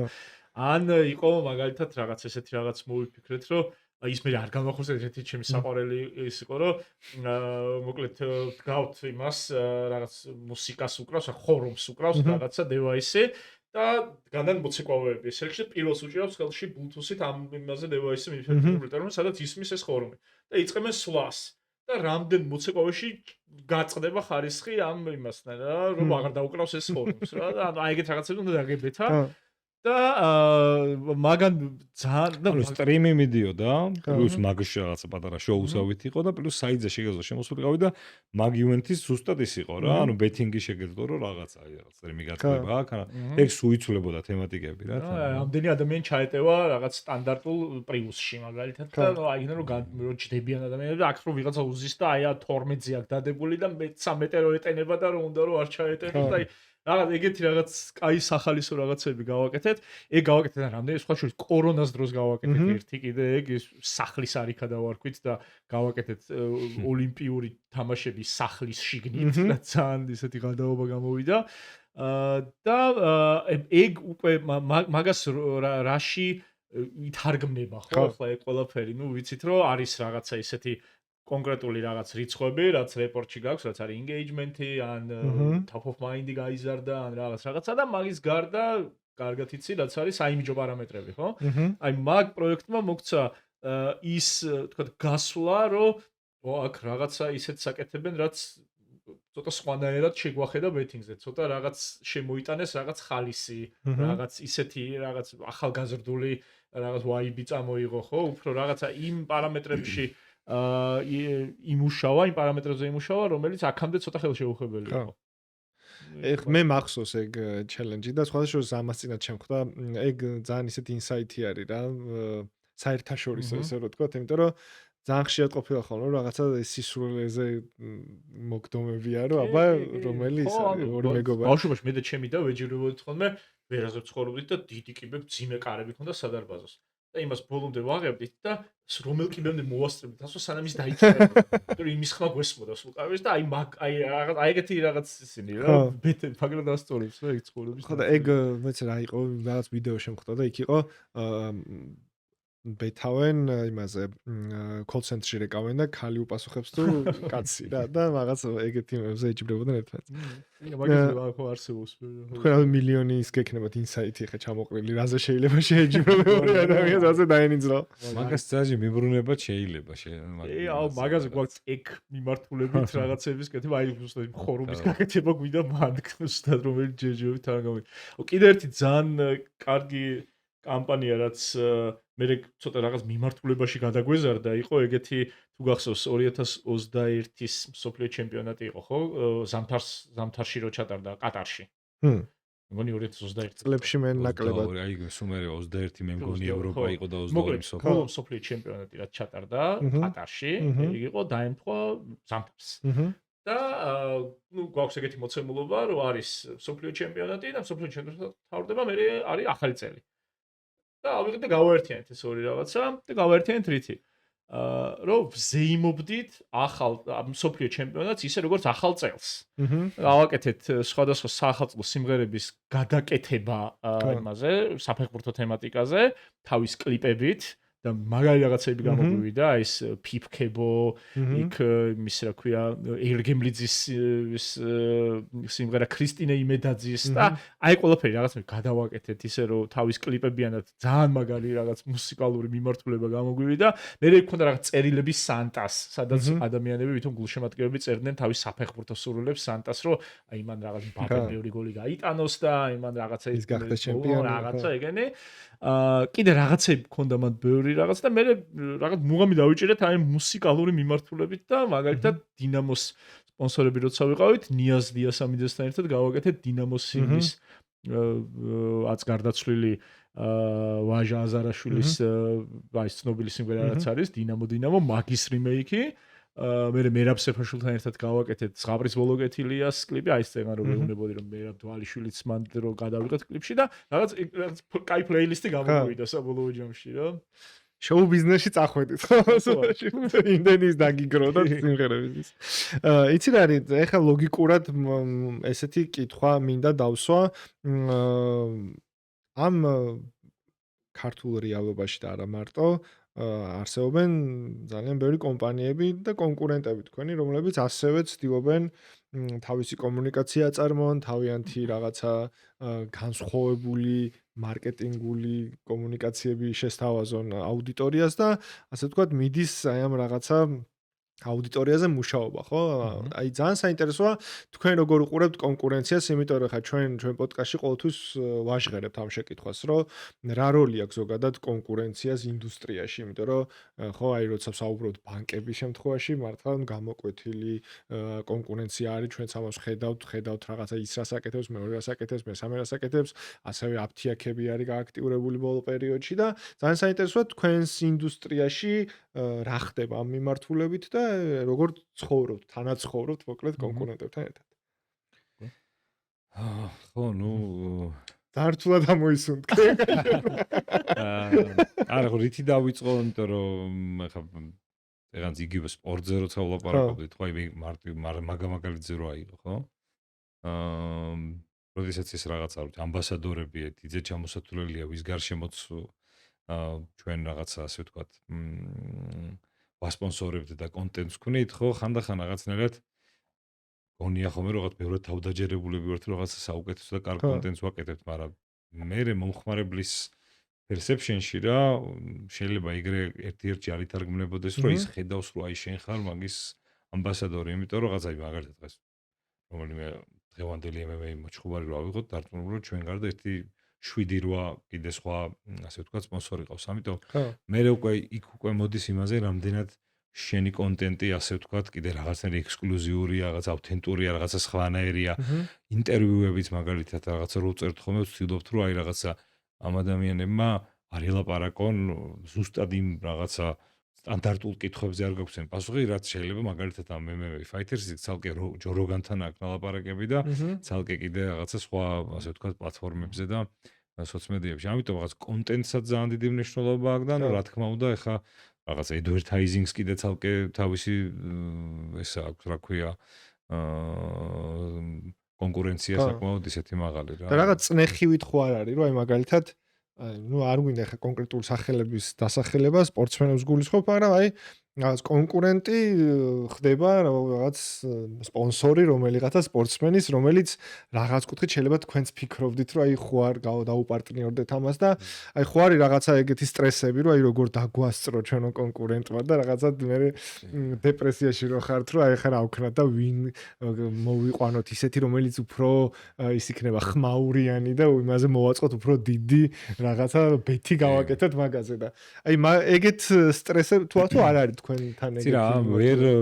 ან იყო მაგალითად რაღაც ესეთი რაღაც მოვიფიქრეთ, რომ ის მე არ გამახსოვს ერთ-ერთი ჩემი საყვარელი ის იყო, რომ მოკლედ დგავთ იმას რაღაც მუსიკას უკრავს, ხორომს უკრავს რაღაცა დევაისი და განან მოცეკვავეები ეს ერთ პირველს უჭირავს ხელში Bluetooth-ით ამ იმაზე device-ი მიფერმებულიდან სადაც ისმის ეს ხორუმი და იწყებენ სვლას და რამდენ მოცეკვავეში გაწყდება ხარისხი ამ იმასთან რა რომ აღარ დაუკრავს ეს ხორუმს რა და ანუ აი ეგეთ რაღაცები უნდა დაგებეთა და მაგან ძალიან და სტრიმი მიდიოდა პლუს მაგში რაღაცა პატარა შოუსავით იყო და პლუს საიტზე შეგეძლო შემოსულიყავი და მაგ ივენთის ზუსტად ის იყო რა ანუ ბეთინგი შეგეძლო რომ რაღაცა აი რაღაც სტრიმი გაწდება აქ ეგ სუიცულებოდა თემატიკები რა ამდენი ადამიანი ჩაეტევა რაღაც სტანდარტულ პრიუსში მაგალითად და აი რომ ჯდებიან ადამიანები და აქ რომ ვიღაცა უზის და აი 12-ზე აქ დადებული და 13 რო ეტენება და რომ უნდა რომ არ ჩაეტენოს და აი რაღაც ეგეთი რაღაც კაი სახალისო რაღაცები გავაკეთეთ. ეგ გავაკეთეთ და რამდენი სხვა შორის კორონას დროს გავაკეთეთ ერთი კიდე ეგ სახლის არიქა დავარქვით და გავაკეთეთ ოლიმპიური თამაშების სახლის შიგნით და ძალიან ისეთი გადაობა გამოვიდა. და ეგ უკვე მაგას რაში ითარგმნება ხო ახლა ეგ ყველაფერი. ნუ ვიცით რომ არის რაღაცა ისეთი კონკრეტული რაღაც რიცხვები, რაც რეპორტში გაქვს, რაც არის engagement-ი, ან top of mind-ი გაიზარდა, ან რაღაცა და მაგის გარდა კარგად იცი, რაც არის საიმიჯო პარამეტრები, ხო? აი მაგ პროექტმა მოგცა ის, თქვა, გასვლა, რომ აქ რაღაცა ისეთ საკეთებენ, რაც ცოტა სხვანაირად შეგვახედა ბეთინგზე, ცოტა რაღაც შემოიტანეს, რაღაც ხალისი, რაღაც ისეთი, რაღაც ახალგაზრდული, რაღაც ვაიბი წამოიღო, ხო? უფრო რაღაცა იმ პარამეტრებში იმუშავა, იმ პარამეტრებზე იმუშავა, რომელიც აქამდე ცოტა ხელშეუხებელი იყო. ეხ მე მახსოვს ეგ ჩელენჯი და სხვადასხვა ამას წინათ შემხვდა. ეგ ძალიან ისეთი ინსაიტი არის რა, საერთაშორისო ისე რომ თქვა, იმიტომ რომ ძალიან ხშირად ყოფილა ხოლმე რომ რაღაცა სისულელეზე მოგდომებია რომ აბა რომელი ის არის ორი მეგობარი. ბავშვობაში მე და ჩემი და ვეჯიბრებოდით ხოლმე ვერაზე ცხოვრობდით და დიდი კიბე ძიმე კარები ქონდა სადარბაზოს. და იმას ბოლომდე ვაღებდით და რომელ კიბემდე მოვასწრებდით ასო სანამ ის დაიჭირა. იმიტომ იმის ხმა გვესმოდა სულ კარებს და აი ეგეთი რაღაც ისინი რა მაგრამ დასწორებს რა ეგ ცხოვრების. ხო და ეგ მეც რა იყო რაღაც ვიდეო შემხვდა და იქ იყო ბეთავენ იმაზე call center-ში რეკავენ და ქალი უპასუხებს თუ კაცი რა და რაღაც ეგეთი მეებზე ეჯიბრებოდნენ ერთმანეთს. მაგაზე ხო არსებობს. თქვენ მილიონი ის გექნებათ ინსაიტი ხე ჩამოყრილი, რაზე შეიძლება შეეჯიბრებო ორი ადამიანს ასე დაენიძრო. მაგას ძალიან მიბრუნება შეიძლება აუ მაგაზე გვაქვს ეგ მიმართულებით რაღაცების კეთება, აი ზუსტად ხორუმის გაკეთება გვიდა მანდ ზუსტად რომელიც ჯეჯობით არ გამი. კიდე ერთი ძალიან კარგი კამპანია რაც მე ცოტა რაღაც მიმართულებაში გადაგვეზარდა იყო ეგეთი თუ გახსოვს 2021-ის მსოფლიო ჩემპიონატი იყო ხო ზამთარში რო ჩატარდა კატარში. მგონი 2021 წლებში მე ნაკლებად აი სუმერე 21 მე მგონი ევროპა იყო და 22 მსოფლიო ჩემპიონატი რაც ჩატარდა კატარში ეგ იყო დაემთხვა ზამთარს. და ნუ გვაქვს ეგეთი მოცემულობა რომ არის მსოფლიო ჩემპიონატი და მსოფლიო ჩემპიონატი თავდება მე არის ახალი წელი. და ავიღეთ და გავაერთიანეთ ეს ორი რაღაცა და გავაერთიანეთ რითი. რომ ვზეიმობდით ახალ მსოფლიო ჩემპიონატს ისე როგორც ახალ წელს. გავაკეთეთ სხვადასხვა საახალწლო სიმღერების გადაკეთება იმაზე, საფეხბურთო თემატიკაზე, თავის კლიპებით და მაგარი რაღაცები გამოგვივიდა, ის ფიფკებო, იქ იმის რა ქვია, ერგემლიძის სიმღერა ქრისტინე იმედაძის და აი ყველაფერი რაღაცები გადავაკეთეთ ისე რომ თავის კლიპებიანად ძალიან მაგარი რაღაც მუსიკალური მიმართულება გამოგვივიდა. მე მქონდა რაღაც წერილების სანტას, სადაც ადამიანები ვითომ გულშემატკივრები წერდნენ თავის საფეხბურთო სურვილებს სანტას, რომ აი მან რაღაც ბაბები გოლი გაიტანოს და აი მან რაღაცა ის გახდა ჩემპიონი, რაღაცა ეგენი. კიდე რაღაცები მქონდა მან ბევრი რაღაც და მე რაღაც მუღამი დავიჭირეთ აი მუსიკალური მიმართულებით და მაგალითად დინამოს სპონსორები როცა ვიყავით ნიაზ დიასამიძესთან ერთად გავაკეთეთ დინამოს იმის აც გარდაცვლილი ვაჟა აზარაშვილის აი ცნობილი სიმღერა რაც არის დინამო მაგის რიმეიკი მე მერაბ სეფაშვილთან ერთად გავაკეთეთ ზღაპრის ბოლო კეთილიას კლიპი აი ეს წეგან რომ მეუბნებოდი რომ მერაბ დვალიშვილიც მან რომ გადავიღეთ კლიპში და რაღაც კაი პლეილისტი გამოგვივიდა საბოლოო ჯამში რა შოუ ბიზნესში წახვედით ხო იმდენის დაგიგრო და სიმღერების იცი რა არის ეხლა ლოგიკურად ესეთი კითხვა მინდა დავსვა ამ ქართულ რეალობაში და არა მარტო არსებობენ ძალიან ბევრი კომპანიები და კონკურენტები თქვენი, რომლებიც ასევე ცდილობენ თავისი კომუნიკაცია აწარმოონ, თავიანთი რაღაცა განსხვავებული მარკეტინგული კომუნიკაციები შესთავაზონ აუდიტორიას და ასე ვთქვათ, მიდის აი ამ რაღაცა აუდიტორიაზე მუშაობა, ხო? აი ძალიან საინტერესოა თქვენ როგორ უყურებთ კონკურენციას, იმიტომ რომ ხა ჩვენ პოდკასტში ყოველთვის ვაჟღერებთ ამ შეკითხვას, რომ რა როლი აქვს ზოგადად კონკურენციას ინდუსტრიაში, იმიტომ რომ ხო, აი როცა საუბრობთ ბანკების შემთხვევაში, მართლა გამოკვეთილი კონკურენცია არის, ჩვენც ამას ხედავთ რაღაცა ის რას აკეთებს, მეორე რას აკეთებს, მესამე რას აკეთებს, ასევე აფთიაქები არის გააქტიურებული ბოლო პერიოდში და ძალიან საინტერესოა თქვენს ინდუსტრიაში რა ხდება ამ მიმართულებით და როგორ ცხოვრობთ, თანაცხოვრობთ მოკლედ კონკურენტებთან ერთად. ხო, დართულად ამოისუნთქე. არა, ხო, რითი დავიწყო, იმიტომ რომ ეხა ეგანც იგივე სპორტზე როცა ვლაპარაკობდით, ხო, აი მაგალითზე რო აიღო, ხო? როდესაც ეს რაღაცა ვთქვი, ამბასადორები დიდზე ჩამოსათვლელია, ვის გარშემოც ჩვენ რაღაცა ასე ვთქვათ, ვასპონსორებთ და კონტენტს ვქნით, ხო, ხანდახან რაღაცნაირად გონია ხოლმე რაღაც ბევრად თავდაჯერებულები ვართ, რაღაცა საუკეთესო და კარგ კონტენტს ვაკეთებთ, მაგრამ მე მომხმარებლის perception-ში რა შეიძლება ეგრე ერთ-ერთი არ ითარგმნებოდეს, რომ ის ხედავს, რომ აი შენ ხარ მაგის ამბასადორი, იმიტომ რომ რაღაცა მაგალითად დღეს რომელიმე დღევანდელი MMA მოჩხუბარი რო ავიღოთ, დარწმუნებული რომ ჩვენ გარდა ერთი 7-8 კიდე სხვა ასე ვთქვათ სპონსორი ყავს. ამიტომ მე იქ უკვე მოდის იმაზე, რამდენად შენი კონტენტი ასე ვთქვათ, კიდე რაღაცნაირი ექსკლუზიურია, რაღაც ავთენტურია, რაღაცა სხვანაირია. ინტერვიუებიც მაგალითად რაღაცა რო წერთ ხოლმე, ვცდილობთ რომ აი რაღაცა ამ ადამიანებმა არ ელაპარაკონ ზუსტად იმ რაღაცა სტანდარტულ კითხვებზე არ გაგვცენ პასუხი, რაც შეიძლება მაგალითად ამ MMA Fighters-ი ცალკე ჯო როგანთან აქვს ლაპარაკები და ცალკე კიდე რაღაცა სხვა ასე ვთქვათ პლატფორმებზე და სოციმედიებში. ამიტომ რაღაც კონტენტსაც ძალიან დიდი მნიშვნელობა აქვს და რა თქმა უნდა, ეხა რაღაც advertising-ს კიდე ცალკე თავისი ესა აქვს, რა ქვია, კონკურენცია საკმაოდ ისეთი მაღალი რა. და რაღაც წნეხივით ხო არ არის, რომ აი მაგალითად არ გვინდა ხა კონკრეტული სახელების დასახელება, სპორტსმენებს გულისხმობ, მაგრამ აი რაღაც კონკურენტი ხდება რაღაც სპონსორი რომელიღათა სპორტსმენის, რომელიც რაღაც კუთხით შეიძლება თქვენც ფიქრობდით, რომ აი ხო არ დაუპარტნიორდეთ ამას და აი ხო არის რაღაცა ეგეთი სტრესები, რომ აი როგორ დაგვასწრო ჩვენო კონკურენტმა და რაღაცა მე დეპრესიაში რო ხართ, რომ აი ხა რა ვქნათ და ვინ მოვიყვანოთ ისეთი, რომელიც უფრო ის იქნება ხმაურიანი და იმაზე მოვაწყოთ უფრო დიდი რაღაცა ბეთი გავაკეთოთ მაგაზე და აი ეგეთ სტრესები თუ არ არის თქვენთან ეგეთი რა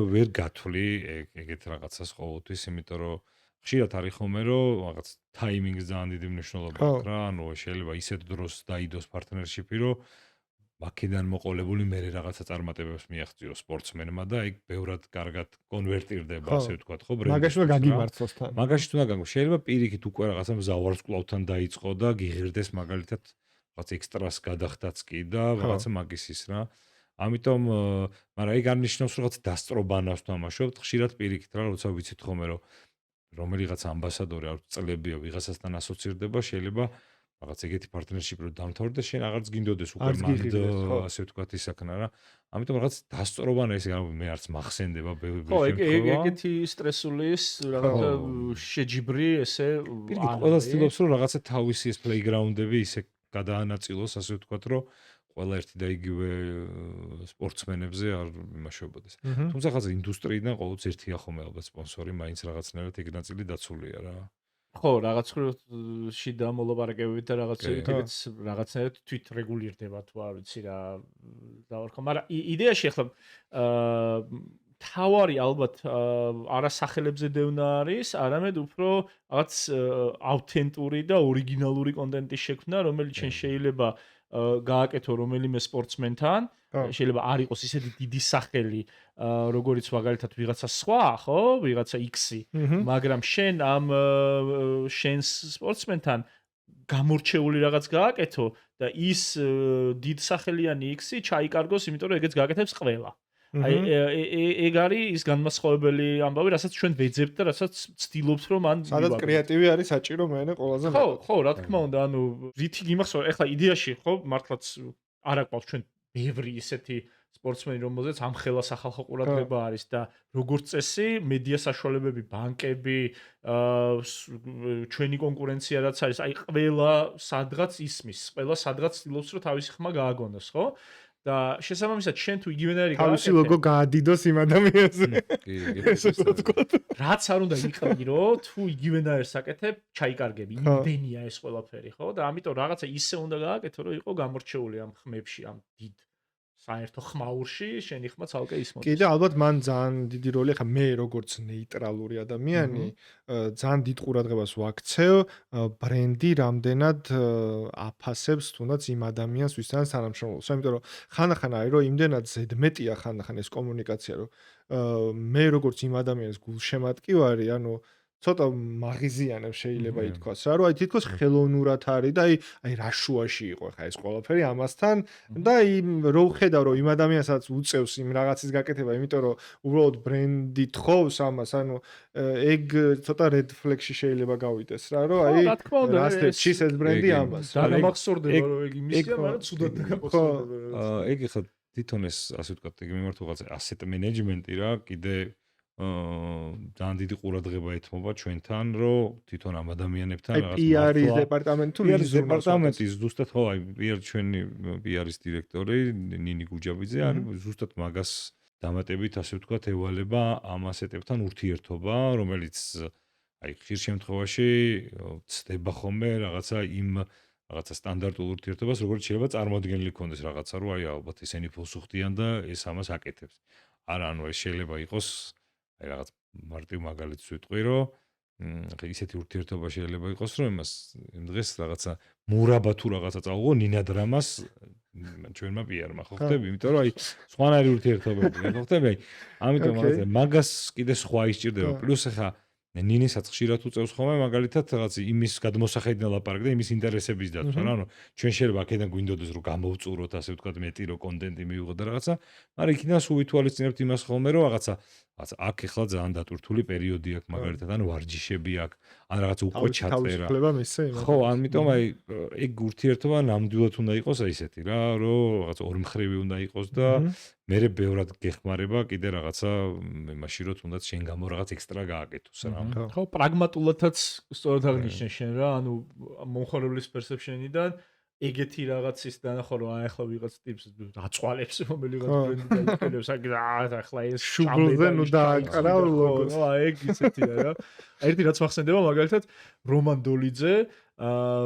ვერ გათვლი ეგეთ რაღაცას ყოველთვის, იმიტომ რომ ხშირად არის ხოლმე რომ რაღაც ტაიმინგს ძალიან დიდი მნიშვნელობა აქვს რა, ანუ შეიძლება ისეთ დროს დაიდოს პარტნერშიპი, რომ აქედან მოყოლებული მე რაღაცა წარმატებებს მიაღწიო სპორტსმენმა და ეგ ბევრად კარგად კონვერტირდება, ასე ვთქვათ, ხო, ბრენდში. მაგაში უნდა გაგიმართოს თან. მაგაში უნდა გაგიმართოს. შეიძლება პირიქით უკვე რაღაცა მზავარსკვლავთან დაიწყო და გიღირდეს მაგალითად რაღაც ექსტრას გადახდაც კი და რაღაცა მაგის ის რა. ამიტომ, მაგრამ ეგ არ ნიშნავს, რომ რაღაც დასწრობანას თამაშობთ, ხშირად პირიქით რა, როცა ვიცით ხოლმე, რომ რომელიღაც ამბასადორი არ წლებია ვიღაცასთან ასოცირდება, შეიძლება რაღაც ეგეთი პარტნერშიპი რო დამთავრდეს, შენ აღარც გინდოდეს უკვე მანდ ასე ვთქვათ ისაქნა რა. ამიტომ რაღაც დასწრობანა ეს მე არც მახსენდება ბევრი შემთხვევა. ხო, ეგეთი სტრესულის რაღაცა შეჯიბრი ესე პირიქით ყველა ცდილობს რომ რაღაცა თავისი ეს პლეიგრაუნდები ისე გადაანაწილოს, ასე ვთქვათ, რომ ყველა ერთი და იგივე სპორტსმენებზე არ იმაშობოდეს. თუმცა ხაზ ინდუსტრიიდან ყოველთვის ერთია ხოლმე ალბათ სპონსორი, მაინც რაღაცნაირად ეგ ნაწილი დაცულია რა. ხო, რაღაც შიდა მოლაპარაკებებით და რაღაცებიც რაღაცნაირად თვით რეგულირდება თუ არ ვიცი რა დავარქვა, მაგრამ იდეაში ახლა თავარი ალბათ არა სახელებზე დევნა არის, არამედ უფრო რაღაც ავთენტური და ორიგინალური კონტენტის შექმნა, რომელიც შენ შეიძლება გააკეთო რომელიმე სპორტსმენთან, შეიძლება არ იყოს ისეთი დიდი სახელი, როგორიც მაგალითად ვიღაცა სხვა, ხო, ვიღაცა X-ი, მაგრამ შენ ამ შენს სპორტსმენთან გამორჩეული რაღაც გააკეთო და ის დიდ სახელიანი X-ი ჩაიკარგოს, იმიტომ რომ ეგეც გააკეთებს ყველა. აი ეგ არის ის განმასხვავებელი ამბავი, რასაც ჩვენ ვეძებთ და რასაც ვცდილობთ რომ ან სადაც კრეატივი არის საჭირო მენე ყველაზე მეტად. ხო, რა თქმა უნდა, ანუ რითი გიმახსოვრა, ეხლა იდეაში ხო, მართლაც არ აკვავს ჩვენ ბევრი ისეთი სპორტსმენი, რომელზეც ამხელა სახალხო ყურადღება არის და როგორც წესი, მედია საშუალებები, ბანკები, ჩვენი კონკურენცია რაც არის, აი ყველა სადღაც ისმის, ყველა სადღაც ცდილობს რომ თავისი ხმა გააგონოს, ხო? და შესაბამისად შენ თუ იგივენაირი თავისი ლოგო გაადიდოს იმ ადამიანზე. კი, რაც არ უნდა იყირო, თუ იგივენაირს აკეთებ, ჩაიკარგები. იმდენია ეს ყველაფერი, ხო? და ამიტომ რაღაცა ისე უნდა გააკეთო, რომ იყო გამორჩეული ამ ხმებში, ამ დიდ საერთო ხმაურში, შენი ხმა ცალკე ისმოდეს. კი და ალბათ მან ძალიან დიდი როლი ხა მე როგორც ნეიტრალური ადამიანი ძალიან დიდ ყურადღებას ვაქცევ ბრენდი რამდენად აფასებს თუნდაც იმ ადამიანს ვისთან თანამშრომლობს. იმიტომ რომ ხანდახან არის რომ იმდენად ზედმეტია ხანდახან ეს კომუნიკაცია რომ მე როგორც იმ ადამიანის გულშემატკივარი, ანუ ცოტა მაღიზიანებს შეიძლება ითქვას რა, რომ აი თითქოს ხელოვნურად არის და აი რა შუაში იყო ხა ეს ყველაფერი ამასთან და რო ხედავ რომ იმ ადამიანსაც უწევს იმ რაღაცის გაკეთება, იმიტომ რომ უბრალოდ ბრენდი თხოვს ამას, ანუ ეგ ცოტა red flag-ში შეიძლება გავიდეს რა, რომ აი რასტეჩის ეს ბრენდი ამას. და გამახსოვდება რომ ეგ იმისია, მაგრამ ცუდად გაგახსოვდება. ეგ ხა თვითონ ეს ასე ვთქვათ, ეგ მიმართულაც asset management-ი რა, კიდე ძალიან დიდი ყურადღება ეთმობა ჩვენთან, რომ თვითონ ამ ადამიანებთან რაღაც PR-ის დეპარტამენტი თუ დეპარტამენტი ზუსტად ხო, აი ჩვენი PR-ის დირექტორი ნინი გუჯაბიძე არის ზუსტად მაგას დამატებით, ასე ვთქვათ, ევალება ამ ასეტებთან ურთიერთობა, რომელიც აი ხშირ შემთხვევაში ცდება ხოლმე რაღაცა სტანდარტულ ურთიერთობას, როგორც შეიძლება წარმოადგენილი ქონდეს რაღაცა, რომ აი ალბათ ესენი ფულს უხდიან და ეს ამას აკეთებს. არა, ანუ ეს შეიძლება იყოს აი რაღაც მარტივ მაგალითს ვიტყვი, რომ ისეთი ურთიერთობა შეიძლება იყოს, რომ იმას იმ დღეს რაღაცა მურაბა თუ რაღაცა წაუღო ნინა დრამას ჩვენმა პიარმა, ხო ხდები? იმიტომ რომ აი სხვანაირი ურთიერთობები, ხო ხდები? აი ამიტომ მაგას კიდე სხვა ისჭირდება. პლუს ახლა ნინისაც ხშირად უწევს ხოლმე მაგალითად რაღაც იმის გადმოსახედიდან ლაპარაკი და იმის ინტერესების დაცვა, ანუ ჩვენ შეიძლება აქედან გვინდოდეს რომ გამოვწუროთ, ასე ვთქვათ, მეტი რო კონტენტი მივიღოთ და რაღაცა, მაგრამ იქიდან სულ ვითვალისწინებთ იმას ხოლმე რომ რაღაცა აქ ახლა ძალიან დატვირთული პერიოდი აქვს მაგალითად, ანუ ვარჯიშები აქვს, ან რაღაც უკვე ჩაწერა. ხო, ამიტომ აი ეგ ურთიერთობა ნამდვილად უნდა იყოს აი ესეთი რა, რომ რაღაც ორმხრივი უნდა იყოს და მერე ბევრად გეხმარება კიდე რაღაცა იმაში რომ თუნდაც შენ გამო რაღაც ექსტრა გააკეთოს რა. ხო, პრაგმატულადაც სწორად აღნიშნე შენ რა, ანუ მომხმარებლის perception-იდან ეგეთი რაღაცის დანახო რომ აი ახლა ვიღაც ტიპს აწვალებს რომელიღაც ბრენდი დაიწყებს ახლა ეს შუბლზე ნუ დააკრა ლოგოს. აი ეგ ისეთია რა. ერთი რაც მახსენდება მაგალითად რომან დოლიძე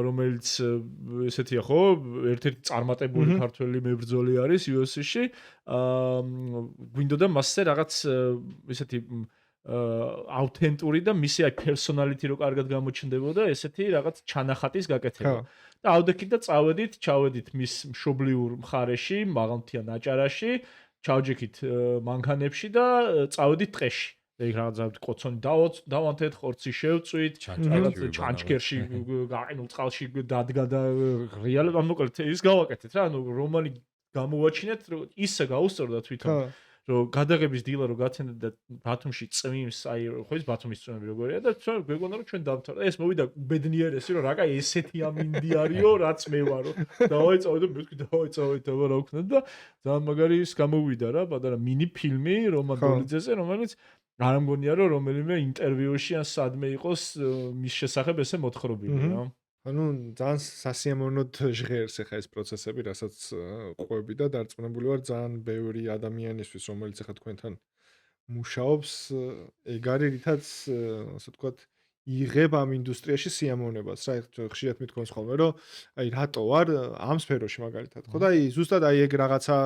რომელიც ესეთია ხო, ერთ-ერთი წარმატებული ქართველი მებრძოლი არის UFC-ში. გვინდოდა მასზე რაღაც ესეთი აუთენტური და მისი აი პერსონალიტი რო კარგად გამოჩნდებოდა, ესეთი რაღაც ჩანახატის გაკეთება. და ავდექით და ჩავედით მის მშობლიურ მხარეში, მაღალმთიან აჭარაში, ჩავჯექით მანქანებში და წავედით ტყეში. ეგ რაღაც კოცონი დავანთეთ, ხორცი შევწვით, რაღაც ჩანჩქერში გაყინულ წყალში დადგა და რეალურად მოკლედ ის გავაკეთეთ რა, ანუ რომანი გამოვაჩინეთ, რომ ისე გაუსწორდა თვითონ. რომ გადაღების დილა რო გაცენდეთ და ბათუმში წვიმს, აი ხო ის ბათუმის წვიმები როგორია და ჩვენ გვეგონა რომ ჩვენ დავთვალა. ეს მოვიდა ბედნიერესი რომ რა კაი ესეთი ამინდი არისო, რაც მე ვარო. დავაიწავე და მეთქი დავაიწავეთ აბა რა ვქნა და ძალიან მაგარი ის გამოვიდა რა, პატარა მინი ფილმი რომან დოლიძეზე, რომელიც არ მგონია რომ რომელიმე ინტერვიუში ან სადმე იყოს მის შესახებ ესე მოთხრობილი რა. ანუ ძალიან სასიამოვნოდ ჟღერს ახლა ეს პროცესები, რასაც ყვები და დარწმუნებული ვარ ძალიან ბევრი ადამიანისთვის, რომელიც ახლა თქვენთან მუშაობს, ეგ არის რითაც ასე ვთქვათ, იღებ ამ ინდუსტრიაში სიამოვნებას რა. ხშირად მithქვენს ხოლმე, რომ აი რატო ვარ ამ სფეროში მაგალითად, ხო და აი ზუსტად აი ეგ რაღაცა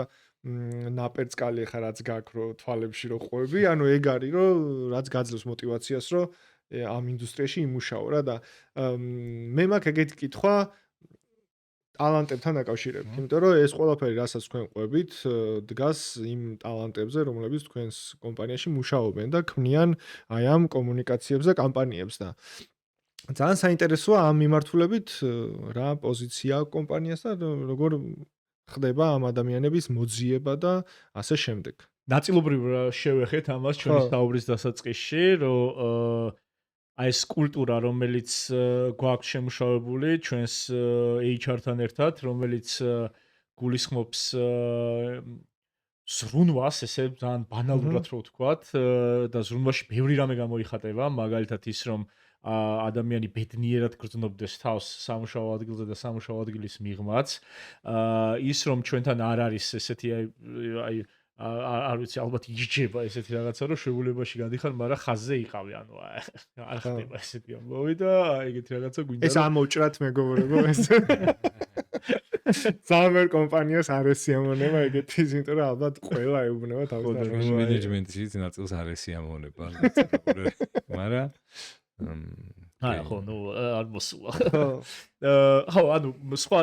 ნაპერწკალი ახლა რაც გაქვს რომ თვალებში რო ყვები, ანუ ეგ არის რომ რაც გაძლევს мотиваციას რომ ამ ინდუსტრიაში იმუშაო რა და მე მაქვს ეგეთი კითხვა ტალანტებთან დაკავშირებით, იმიტომ რომ ეს ყველაფერი რასაც თქვენ ყვებით, დგას იმ ტალანტებზე, რომლებიც თქვენს კომპანიაში მუშაობენ და ქმნიან აი ამ კომუნიკაციებს და კამპანიებს და ძალიან საინტერესოა ამ მიმართულებით რა პოზიცია კომპანიას და როგორ ხდება ამ ადამიანების მოძიება და ასე შემდეგ. ნაწილობრივ შევეხეთ ამას ჩვენი საუბრის დასაწყისში, რომ აი ეს კულტურა, რომელიც გვაქვს შემუშავებული ჩვენს HR-თან ერთად, რომელიც გულისხმობს ზრუნვას, ესე ძალიან ბანალურად რო ვთქვათ, და ზრუნვაში ბევრი რამე გამოიხატება, მაგალითად ის რომ ადამიანი ბედნიერად გრძნობდეს თავს სამუშაო ადგილზე და სამუშაო ადგილის მიღმაც, ის რომ ჩვენთან არ არის ესეთი აი არ ვიცი ალბათ იჯება ესეთი რაღაცა რომ შეულებაში გადიხარ, მაგრამ ხაზზე იყავი, ანუ არ ხდება ესეთი ამბავი და ეგეთი რაღაცა გვინდა. ეს ამოვჭრათ მეგობრებო ეს. ზამერ კომპანიას არ ესიამონება ეგეთი, იმიტომ რომ ალბათ ყველა ეუბნება თავს. მენეჯმენტში ნაწილს არ ესიამონება, მაგრამ ხო, ნუ არ მოსულა. ხო, ანუ სხვა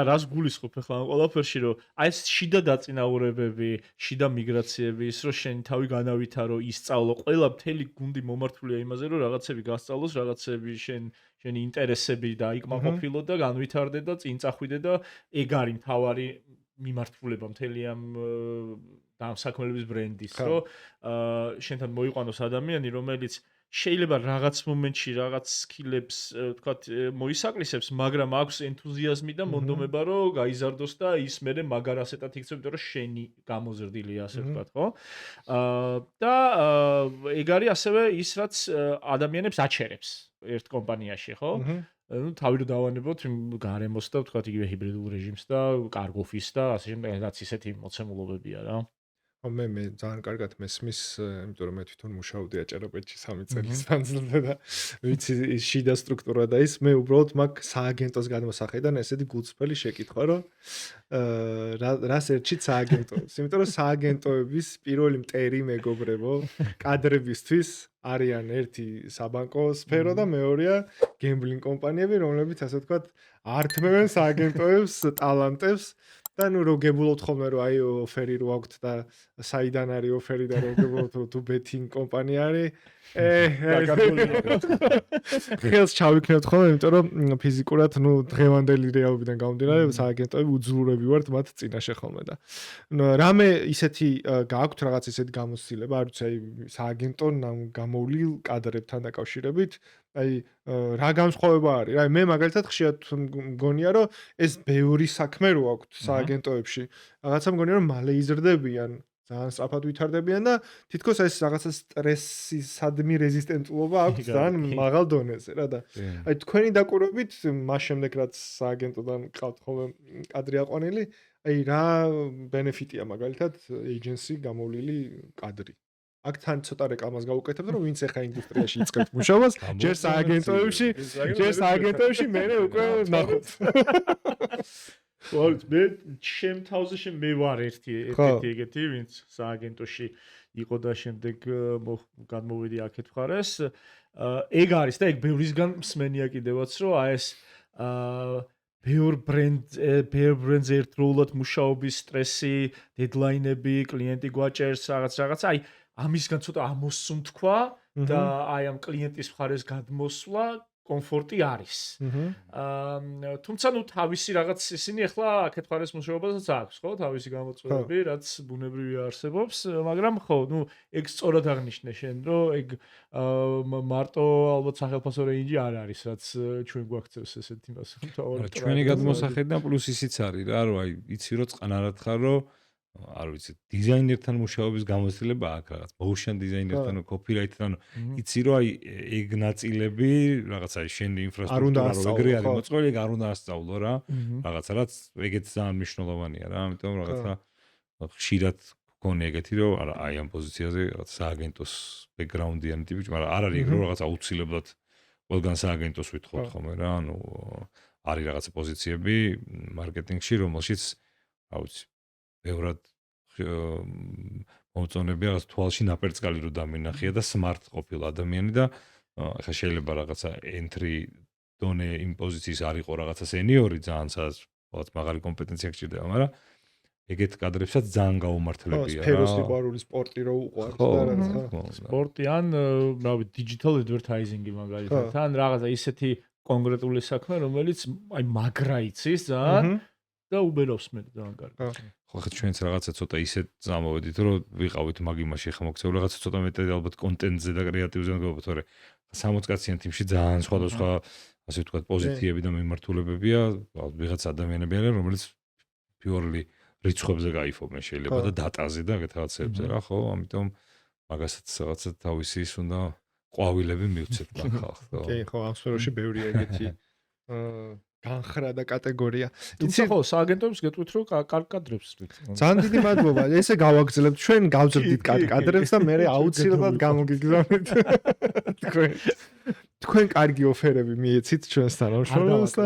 რას გულისხმობ ახლა ამ ყველაფერში, რომ აი ეს შიდა დაწინაურებები, შიდა მიგრაციები, ის რომ შენი თავი განავითარო, ისწავლო, ყველა მთელი გუნდი მომართულია იმაზე, რომ რაღაცები გასწავლოს, რაღაცები შენი ინტერესები დაიკმაყოფილო და განვითარდე და წინ წახვიდე და ეგ არის მთავარი მიმართულება მთელი ამ საქმეების ბრენდის, რომ შენთან მოიყვანოს ადამიანი, რომელიც შეიძლება რაღაც მომენტში რაღაც სკილებს, ვთქვათ, მოისაკლისებს, მაგრამ აქვს ენთუზიაზმი და მონდომება, რომ გაიზარდოს და ის მერე მაგარ ასეთად იქცევ, იმიტომ რომ შენი გამოზრდილია, ასე ვთქვათ, ხო? და ეგ არის ასევე ის, რაც ადამიანებს აჩერებს ერთ კომპანიაში, ხო? ну თავი რომ დავანებოთ იმ გარემოს და ვთქვათ იგივე ჰიბრიდულ რეჟიმს და კარგ ოფისს და ასე შემდეგ, რაც ისეთი მოცემულობებია რა. მე ძალიან კარგად მესმის, იმიტომ რომ მე თვითონ მუშაობდი აჭარაბეთში 3 წელი სანძილზე და ვიცი ის შიდა სტრუქტურა და ის მე უბრალოდ მაგ სააგენტოს გადმოსახედან ესეთი გულწრფელი შეკითხვა, რომ რას ერჩით სააგენტოებს, იმიტომ რომ სააგენტოების პირველი მტერი მეგობრებო, კადრებისთვის არიან ერთი საბანკო სფერო და მეორეა გემბლინგ კომპანიები, რომლებიც ასე ვთქვათ ართმევენ სააგენტოებს, ტალანტებს და ნუ რო გებულობთ ხოლმე რომ აი ოფერი რო აქვთ და საიდან არის ოფერი და რო გებულობთ თუ ბეტინგ კომპანია არის ხელს ჩავიქნევთ ხოლმე, იმიტომ რომ ფიზიკურად ნუ დღევანდელი რეალობიდან გამომდინარე სააგენტოები უძლურები ვართ მათ წინაშე ხოლმე და რამე ისეთი გააქვთ რაღაც ისეთი გამოცდილება, არ ვიცი აი სააგენტო გამოვლილ კადრებთან დაკავშირებით, აი რა განსხვავება არის? აი მე მაგალითად ხშირად მგონია რომ ეს ბევრი საქმე რო აქვთ სააგენტოებში, რაღაცა მგონია რომ მალე იზრდებიან, ძალიან სწრაფად ვითარდებიან და თითქოს ეს რაღაცა სტრესისადმი რეზისტენტულობა აქვს ძალიან მაღალ დონეზე რა და აი თქვენი დაკვირვებით მას შემდეგ რაც სააგენტოდან ყავთ ხოლმე კადრი აყვანილი, აი რა ბენეფიტია მაგალითად ეიჯენსი გამოვლილი კადრი? აქ თან ცოტა რეკლამას გავუკეთებთ, რომ ვინც ახლა ინდუსტრიაში იწყებთ მუშაობას, ჯერ სააგენტოებში მერე უკვე ნახოთ. ვარ მე ჩემ თავზე მე ვარ ერთი ეგეთი, ვინც სააგენტოში იყო და შემდეგ გადმოვიდი აქეთ მხარეს. ეგ არის და ეგ ბევრისგან მსმენია კიდევაც, რომ აი ეს ბევრ ბრენდს ერთდროულად მუშაობის სტრესი, დედლაინები, კლიენტი გვაჭერს, რაღაც, აი ამისგან ცოტა ამოსუნთქვა და აი ამ კლიენტის მხარეს გადმოსვლა კომფორტი არის. თუმცა ნუ თავისი რაღაც ისინი ახლა აქეთ მხარეს მუშაობასაც აქვს, ხო? თავისი გამოწვევები, რაც ბუნებრივია არსებობს, მაგრამ ხო, ნუ ეგ სწორად აღნიშნე შენ, რომ ეგ მარტო ალბათ სახელმწიფო რეინჯი არ არის, რაც ჩვენ გვაქცევს ესეთ იმას. ჩვენი გადმოსახედიდან პლუს ისიც არის რა, რომ აი იცი რომ წყანარად ხარ, რომ არ ვიცი, დიზაინერთან მუშაობის გამოცდილება აქვს რაღაც, motion დიზაინერთან, copywriter-თან, იცი რომ აი ეგ ნაწილები, რაღაცა შენი ინფრასტრუქტურა რო ეგრე არის მოწყობილი, ეგ არ უნდა ასწავლო რა, რაღაცა რაც ეგეც ძალიან მნიშვნელოვანია რა, ამიტომ რაღაცა ხშირად გქონია ეგეთი რომ არა, აი ამ პოზიციაზე რაღაც სააგენტოს ბექგრაუნდიანი ტიპი, მაგრამ არ არის ეგ რომ რაღაცა აუცილებლად ყველგან სააგენტოს ვითხოვთ ხოლმე რა, ანუ არის რაღაცა პოზიციები მარკეტინგში, რომელშიც რა ვიცი ბევრად მომწონები რაღაც თვალში ნაპერწკალი რო დამინახია და smart ყოფილი ადამიანი და ახლა შეიძლება რაღაცა entry დონე იმ პოზიციის არ იყო რაღაცა სენიორი ძალიან სადაც რაღაც მაღალი კომპეტენცია გჭირდება, მაგრამ ეგეთ კადრებსაც ძალიან გაუმართლებია რა. სფეროს სიყვარული სპორტი რო უყვართ და რაღაცა. სპორტი ან რა ვიცი digital advertising-ი მაგალითად, ან რაღაცა ისეთი კონკრეტული საქმე, რომელიც აი მაგრა იცის ძალიან და უბერავს მე ძალიან კარგად. ხო, ხა ჩვენც რაღაცა ცოტა ისეთ წამოვედით, რომ ვიყავით მაგ იმაში ხა მოქცეული რაღაცა ცოტა მეტად ალბათ კონტენტზე და კრეატივზე მოგებოთ, თორე 60-კაციან თიმში ძალიან სხვადასხვა ასე ვთქვათ პოზიციები და მიმართულებებია, ვიღაც ადამიანები არიან, რომელიც purely რიცხვებზე გაიფორმე შეიძლება და დატაზე და ეგეთ რაღაცებზე რა ხო ამიტომ მაგასაც რაღაცა თავისი ის უნდა ყვავილები მივცეთ მაგ ხალხს ხო კი ხო ამ სფეროში ბევრია ეგეთი განხრა და კატეგორია თუმცა ხო სააგენტოებს გეტყვით რომ კადრებს ძალიან დიდი მადლობა ესე გავაგზავნებთ ჩვენ გავზრდით კადრებს და მე აუცილებლად გამოგიგზავნით თქვენ კარგი ოფერები მიეცით ჩვენს თანამშრომლებს და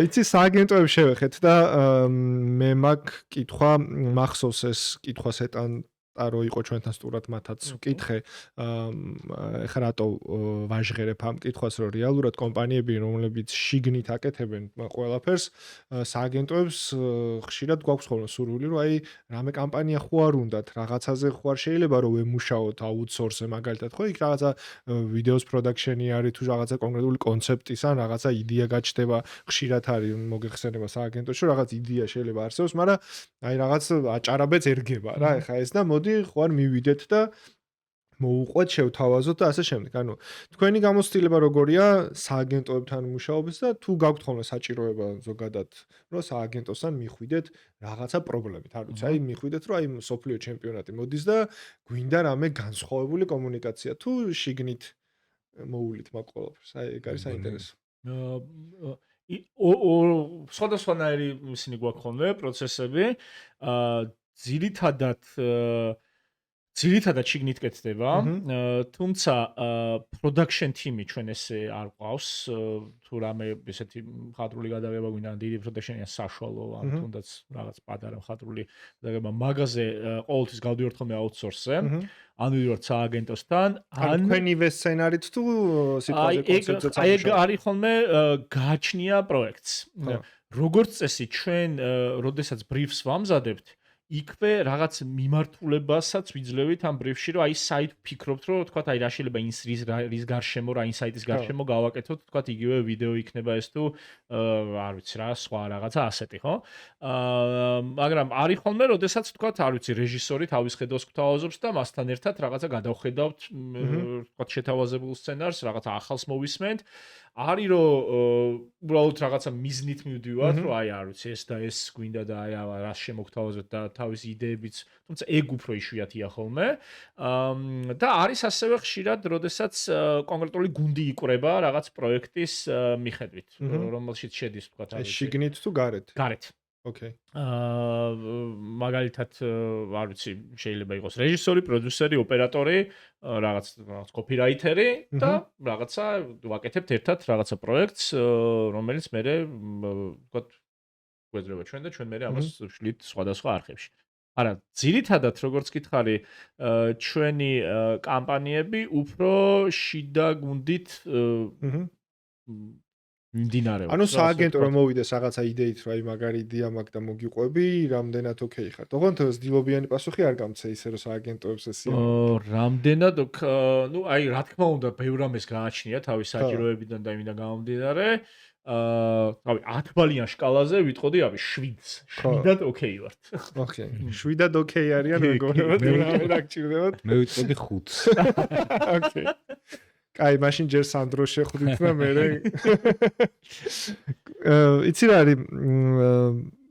იცი სააგენტოებს შევეხეთ და მე მაგ კითხვა მახსოვს ეს კითხვას ეტანტა რო იყო ჩვენთან სტურად მათაც ვკითხე ეხლა რატო ვაჟღერებ ამ კითხვას რომ რეალურად კომპანიები რომლებიც შიგნით აკეთებენ ყველაფერს სააგენტოებს ხშირად გვაქვს ხოლმე სურვილი რომ აი რამე კამპანია ხო არ უნდათ რაღაცაზე ხო არ შეიძლება რომ ვემუშაოთ აუთსორსზე მაგალითად ხო იქ რაღაცა ვიდეოს პროდაქშენი არის თუ რაღაცა კონკრეტული კონცეპტის ან რაღაცა იდეა გაჩნდება ხშირად არის მოგეხსენება სააგენტოში რომ რაღაც იდეა შეიძლება არსებობს მაგრამ აი რაღაც აჭარაბეც ერგება რა ეხა ეს და მოდი ხო არ მივიდეთ და მოუყვეთ შევთავაზოთ და ასე შემდეგ. ანუ თქვენი გამოცდილება როგორია სააგენტოებთან მუშაობის და თუ გაქვთ ხოლმე საჭიროება ზოგადად რომ სააგენტოსთან მიხვიდეთ რაღაცა პრობლემით. არ ვიცი, აი მიხვიდეთ რომ აი სოფლიო ჩემპიონატი მოდის და გვინდა რამე განსხვავებული კომუნიკაცია თუ შიგნით მოულით მაგ ყველაფერს. აი ეგ არის საინტერესო. სხვადასხვანაირი ისინი გვაქვს ხოლმე პროცესები. ძირითადად შიგნით კეთდება, თუმცა production team-ი ჩვენ ესე არ ყავს, თუ რამე ესეთი მხატვრული გადაღება გვინდა, დიდი production-ია საშუალო, ან თუნდაც რაღაც პატარა მხატვრული გადაღება, მაგაზე ყოველთვის გავდივართ ხოლმე outsource-ზე, ან ვიდივართ სააგენტოსთან, ან თქვენივე სცენარით თუ სიტყვაზე კონცეფციაც აი ეგ არის ხოლმე გააჩნია პროექტს. როგორც წესი ჩვენ, როდესაც briefs ვამზადებთ, იქვე რაღაც მიმართულებასაც ვიძლევით ამ ბრიფში, რომ აი საით ფიქრობთ, რომ თქვა აი რა შეიძლება რის გარშემო, რა ინსაიტის გარშემო გავაკეთოთ, თქვა იგივე ვიდეო იქნება ეს თუ არ ვიცი რა, სხვა რაღაცა ასეთი, ხო? მაგრამ არის ხოლმე, როდესაც თქვა, არ ვიცი, რეჟისორი თავის ხედავს გვთავაზობს და მასთან ერთად რაღაცა გადავხედავთ, თქვა შეთავაზებულ სცენარს, რაღაცა ახალს მოვისმენთ. არის რომ უბრალოდ რაღაცა მიზნით მივდივართ, რომ აი არ ვიცი, ეს და ეს გვინდა და აი რა შემოგთავაზოთ და თავის იდეებიც, თუმცა ეგ უფრო იშვიათია ხოლმე. და არის ასევე ხშირად, როდესაც კონკრეტული გუნდი იყრება რაღაც პროექტის მიხედვით, რომელშიც შედის თქვა თავისი. შიგნით თუ გარეთ? გარეთ. ოკეი. მაგალითად, არ ვიცი, შეიძლება იყოს რეჟისორი, პროდიუსერი, ოპერატორი, რაღაც კოპირაიტერი და რაღაცა ვაკეთებთ ერთად რაღაცა პროექტს, რომელიც მე ვთქვათ გვეძრება ჩვენ და ჩვენ მე ამას ვშლით სხვადასხვა არხებში. არა, ძირითადად როგორც გითხარი, ჩვენი კამპანიები უფრო შიდა გუნდით მიმდინარეობს. ანუ სააგენტო რომ მოვიდეს რაღაცა იდეით, რომ აი მაგარი იდეა მაქვს და მოგიყვები, რამდენად ოკეი ხარ. თქონთ ძილობიანი პასუხი არ გამცე ისე რომ სააგენტოებს ესია. რამდენად ნუ აი რა თქმა უნდა, ბევრ რამეს გააჩნია თავის საჭიროებიდან და იმიდან გამომდინარე. რავი 10 ბალიან სკალაზე ვიტყოდი, რავი 7-ს. 7-დან ოკეი ვართ. ოკეი. 7-დან ოკეი არიან მეგობრებო, რა გჭირდებათ? მე ვიტყოდი 5-ს. ოკეი. აი, მაშინ ჯერ სანდრო შეხვდით და მე იცი რა არის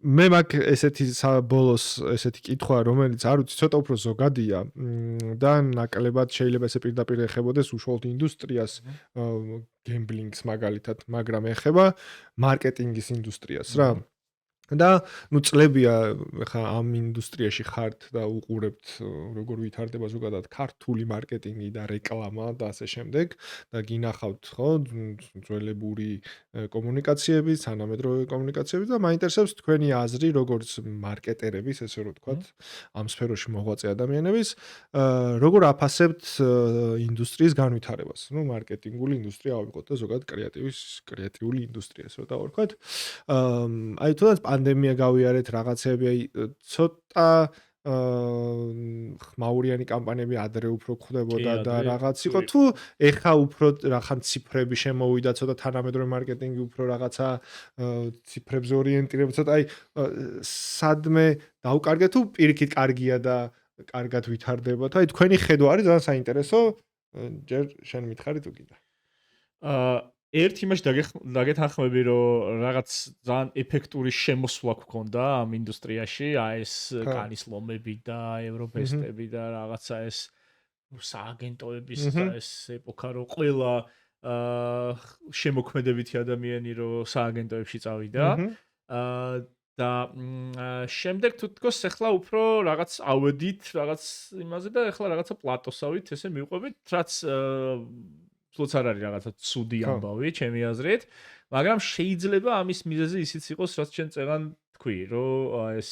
მე მაგ ესეთი ბოლოს ესეთი კითხვა რომელიც არ ვიცი ცოტა უფრო ზოგადია და ნაკლებად შეიძლება ესე პირდაპირ ეხებოდეს უშუალოდ ინდუსტრიას გემბლინგს მაგალითად მაგრამ ეხება მარკეტინგის ინდუსტრიას რა და ნუ წლებია ხა ამ ინდუსტრიაში ხართ და უყურებთ როგორ ვითარდება ზოგადად ქართული მარკეტინგი და რეკლამა და ასე შემდეგ და გინახავთ ხო ძველებური კომუნიკაციები, თანამედროვე კომუნიკაციები და მაინტერესებს თქვენი აზრი როგორც მარკეტერების, ესე რომ ვთქვათ, ამ სფეროში მოღვაწე ადამიანების, როგორ აფასებთ ინდუსტრიის განვითარებას. ნუ მარკეტინგული ინდუსტრია ავიღოთ და ზოგადად კრეატიული ინდუსტრია, ესე რომ დავარქვათ. აი თუნდაც პანდემია გავიარეთ რაღაცები აი ცოტა ხმაურიანი კამპანიები ადრე უფრო ხდებოდა და რაღაც იყო თუ ეხა უფრო რაღაც ციფრები შემოვიდა ცოტა თანამედროვე მარკეტინგი უფრო რაღაცა ციფრებზე ორიენტირება ცოტა აი სადმე დავკარგეთ თუ პირიქით კარგია და კარგად ვითარდება თუ აი თქვენი ხედვა არის ძალიან საინტერესო ჯერ შენ მითხარი თუ კიდე ერთ იმაში დაგეთანხმები, რომ რაღაც ძალიან ეფექტური შემოსვლა გქონდა ამ ინდუსტრიაში, ეს კანის ლომები და ევროფესტები და რაღაცა ეს სააგენტოების ეს ეპოქა, რომ ყველა შემოქმედებითი ადამიანი რო სააგენტოებში წავიდა. და შემდეგ თუ თქოს ახლა უფრო რაღაც ავედით, რაღაც იმაზე და ახლა რაღაცა პლატოსავით ესე მივყვებით, რაც სულაც არ არის რაღაცა ცუდი ამბავი, ჩემი აზრით, მაგრამ შეიძლება ამის მიზეზი ისიც იყოს, რაც ჩვენ წეგან თქვი, რომ ეს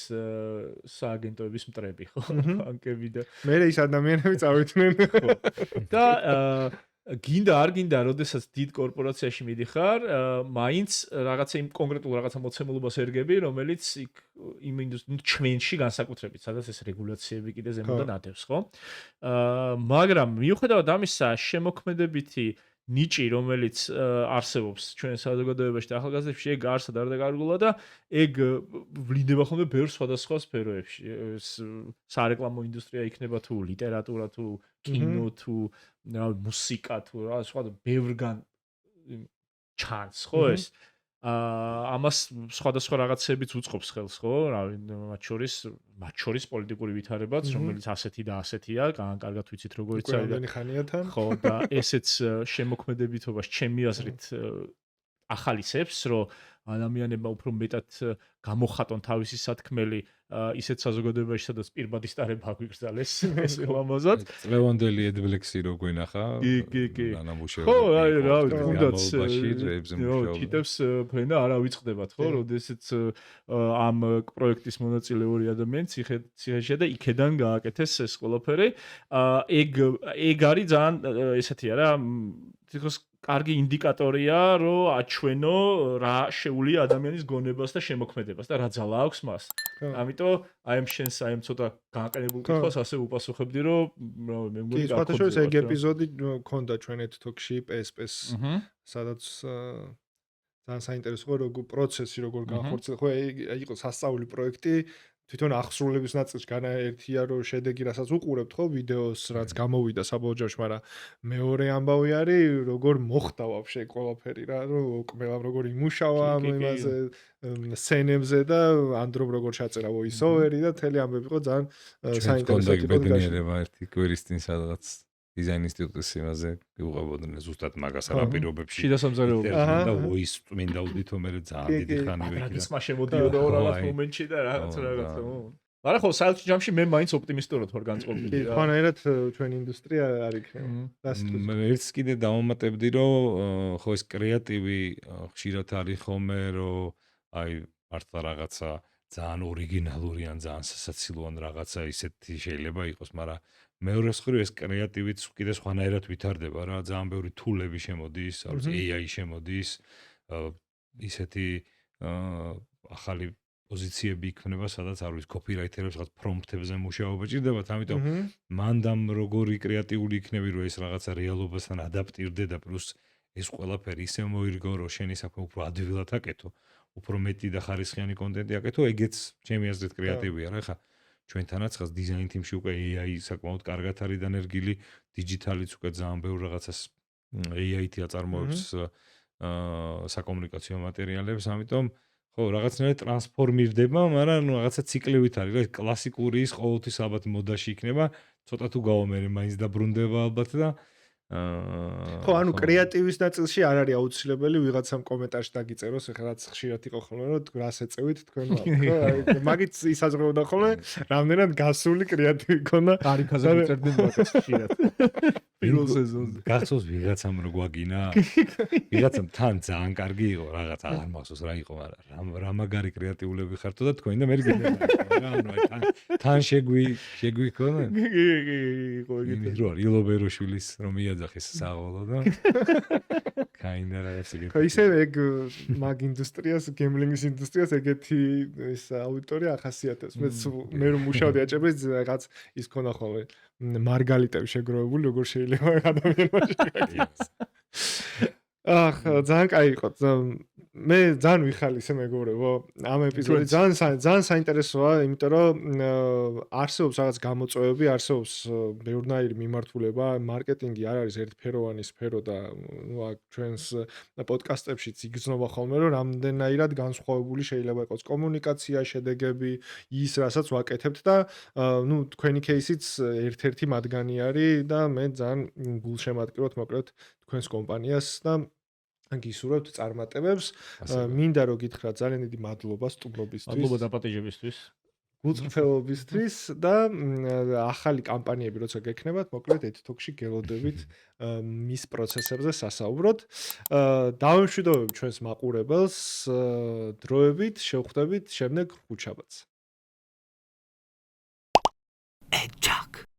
სააგენტოების მტრები ხო, ბანკები და მე ის ადამიანები წავიდნენ. და გინდა არ გინდა, როდესაც დიდ კორპორაციაში მიდიხარ, მაინც რაღაცა იმ კონკრეტულ რაღაცა მოცემულობას ერგები, რომელიც იმ ჩვენში განსაკუთრებით, სადაც ეს რეგულაციები კიდე ზემოდან ადევს, ხო? მაგრამ მიუხედავად ამისა, შემოქმედებითი ნიჭი, რომელიც არსებობს ჩვენ საზოგადოებაში და ახალგაზრდებში, ეგ არსად არ დაკარგულა და ეგ ვლინდება ხოლმე ბევრ სხვადასხვა სფეროებში. სარეკლამო ინდუსტრია იქნება თუ ლიტერატურა თუ კინო თუ მუსიკა თუ რა სხვა ბევრგან ჩანს, ხო ეს? ამას სხვადასხვა რაღაცებიც უწყობს ხელს, ხო? რავი, მათ შორის პოლიტიკური ვითარებაც, რომელიც ასეთი და ასეთია, კარგად ვიცით როგორიც არის და ხანია თან. ხო, და ესეც შემოქმედებითობას ჩემი აზრით ახალისებს, რომ ადამიანებმა უფრო მეტად გამოხატონ თავისი სათქმელი ისეთ საზოგადოებაში, სადაც პირბადი სტარება აგვიგრძალეს, ეს ელამაზად. წლევანდელი ედბლექსი რო გვენახა. კი. ანამუშევრები. ხო, რა, თუნდაც თითებს ფენა არ ავიწყდებათ, ხო, როდესაც ამ პროექტის მონაწილე ორი ადამიანი ციხეში და იქედან გააკეთეს ეს ყველაფერი. ეგ არის ძალიან ესეთია რა, თითქოს კარგი ინდიკატორია, რომ აჩვენო რა შეუძლია ადამიანის გონებას და შემოქმედებას და რა ძალა აქვს მას. ამიტომ აი ამ ცოტა გააყენებულ კითხვას ასე უპასუხებდი, რომ მე მგონი რა თქმა უნდა ეგ ეპიზოდი მქონდა ჩვენეთ თოქში PSP-ს, სადაც ძალიან საინტერესო როგორ პროცესი როგორ განხორციელდა. ხო, იყო სასწაული პროექტი. თვითონ ახსრულების ნაწილში განაერთია რომ შედეგი რასაც უყურებთ ხო ვიდეოს რაც გამოვიდა საბოლოო ჯამში, მაგრამ მეორე ამბავი არის როგორ მოხდა ვაფშე ყველაფერი რა, რომ ყველა როგორ იმუშავა ამ იმაზე სცენებზე და ანდრომ როგორ ჩაწერა voice-over-ი და თელი ამბები იყო ძალიან საინტერესო იყო. ბედნიერება ერთი კვირის წინ სადღაც დიზაინ ინსტიტუტის იმაზე ვიუღებოდნენ ზუსტად მაგას რა პირობებში. შიდა სამზარეულო და voice წმინდა აუდიტო მე ძალიან დიდი ხანი ვიქნა. ტრაგიზმა შემოდიოდა რაღაც მომენტში და რაღაც. მაგრამ ხო, საერთო ჯამში მე მაინც ოპტიმისტურად ვარ განწყობილი. კი, ხანერად ჩვენი ინდუსტრია არ იქნება. მე ერთს კიდე დავამატებდი, რომ ხო ეს კრეატივი ხშირად არის ხოლმე, რომ აი მართლა რაღაცა ძალიან ორიგინალური ან ძალიან სასაცილო ან რაღაცა ისეთი შეიძლება იყოს, მაგრამ მეორე მხრივ ეს კრეატივიც კიდე სხვანაირად ვითარდება რა, ძალიან ბევრი თულები შემოდის, არის AI შემოდის, ისეთი ახალი პოზიციები იქნება, სადაც არ ვიცი, კოპირაითერებს რაღაც პრომპტებზე მუშაობა ჭირდებათ, ამიტომ მანდამ როგორი კრეატიული იქნები, რომ ეს რაღაცა რეალობასთან ადაპტირდე და პლუს ეს ყველაფერი ისე მოირგო, რომ შენი საქმე უფრო ადვილად აკეთო, უფრო მეტი და ხარისხიანი კონტენტი აკეთო, ეგეც ჩემი აზრით კრეატივია რა, ხა ჩვენთანაც ხას დიზაინ თიმში უკვე AI საკმაოდ კარგად არის დანერგილი, დიჯიტალიც უკვე ძალიან ბევრ რაღაცას AI-ით აწარმოებს საკომუნიკაციო მატერიალებს, ამიტომ ხო, რაღაცნაირად ტრანსფორმირდება, მაგრამ ნუ რაღაცა ციკლივით არის, რა, კლასიკური ის ყოველთვის ალბათ მოდაში იქნება, ცოტა თუ გავამერე, მაინც დაბრუნდება ალბათ და ხო, ანუ კრეატივის ნაწილში არ არის აუცილებელი ვიღაცამ კომენტარში დაგიწეროს, ეხლა რაც ხშირად იყო ხოლმე, რომ რას ეწევით თქვენ ხო, აი მაგით ისაზღვრებოდა ხოლმე, რამდენად გასული კრეატივი ქონდა. კარიქაზე ვიწერდნენ მაგას ხშირად. პირველ სეზონზე. გახსოვს ვიღაცამ რო გვაგინა? ვიღაცამ თან ძალიან კარგი იყო, რაღაც აღარ მახსოვს რა იყო, მაგრამ რა მაგარი კრეატიულები ხართო და თქვენ და მე გინდა. ანუ თან შეგვი ქონა? კი, იყო იგი რო არის ილობეროშვილის რომ იაძახეს საავალო და კაინდა რაღაც იგი. ხო, ისე ეგ მაგ ინდუსტრიას, გემლინგის ინდუსტრიას ეგეთი ეს აუდიტორია ახასიათებს. მე რომ მუშაობდი აჭერბეს რაღაც ის ქონა ხოლმე მარგალიტები შეგროვებული, როგორ შეიძლება ადამიანმა შეგაკეთოს. ძალიან კაი იყო. მე ძალიან ვიხალისე მეგობრებო ამ ეპიზოდი ძალიან საინტერესოა იმიტომ რომ არსებობს რაღაც გამოწვევები არსებობს ბევრნაირი მიმართულება მარკეტინგი არ არის ერთფეროვანი სფერო და ნუ აქ ჩვენს პოდკასტებშიც იგრძნობა ხოლმე რომ რამდენაირად განსხვავებული შეიძლება იყოს კომუნიკაცია შედეგები ის რასაც ვაკეთებთ და ნუ თქვენი кейსიც ერთ-ერთი მათგანი არის და მე ძალიან გულშემატკივრობთ მოკლედ თქვენს კომპანიას და გისურვებთ წარმატებებს. მინდა რომ გითხრათ ძალიან დიდი მადლობა სტუმრობისთვის. მადლობა დაპატიჟებისთვის. გულწრფელობისთვის და ახალი კამპანიები როცა გექნებათ, მოკლედ ეთთოქში გელოდებით მის პროცესებზე სასაუბროთ. დავემშვიდობებ ჩვენს მაყურებელს, დროებით შევხვდებით შემდეგ ხუთშაბათს. Ejak.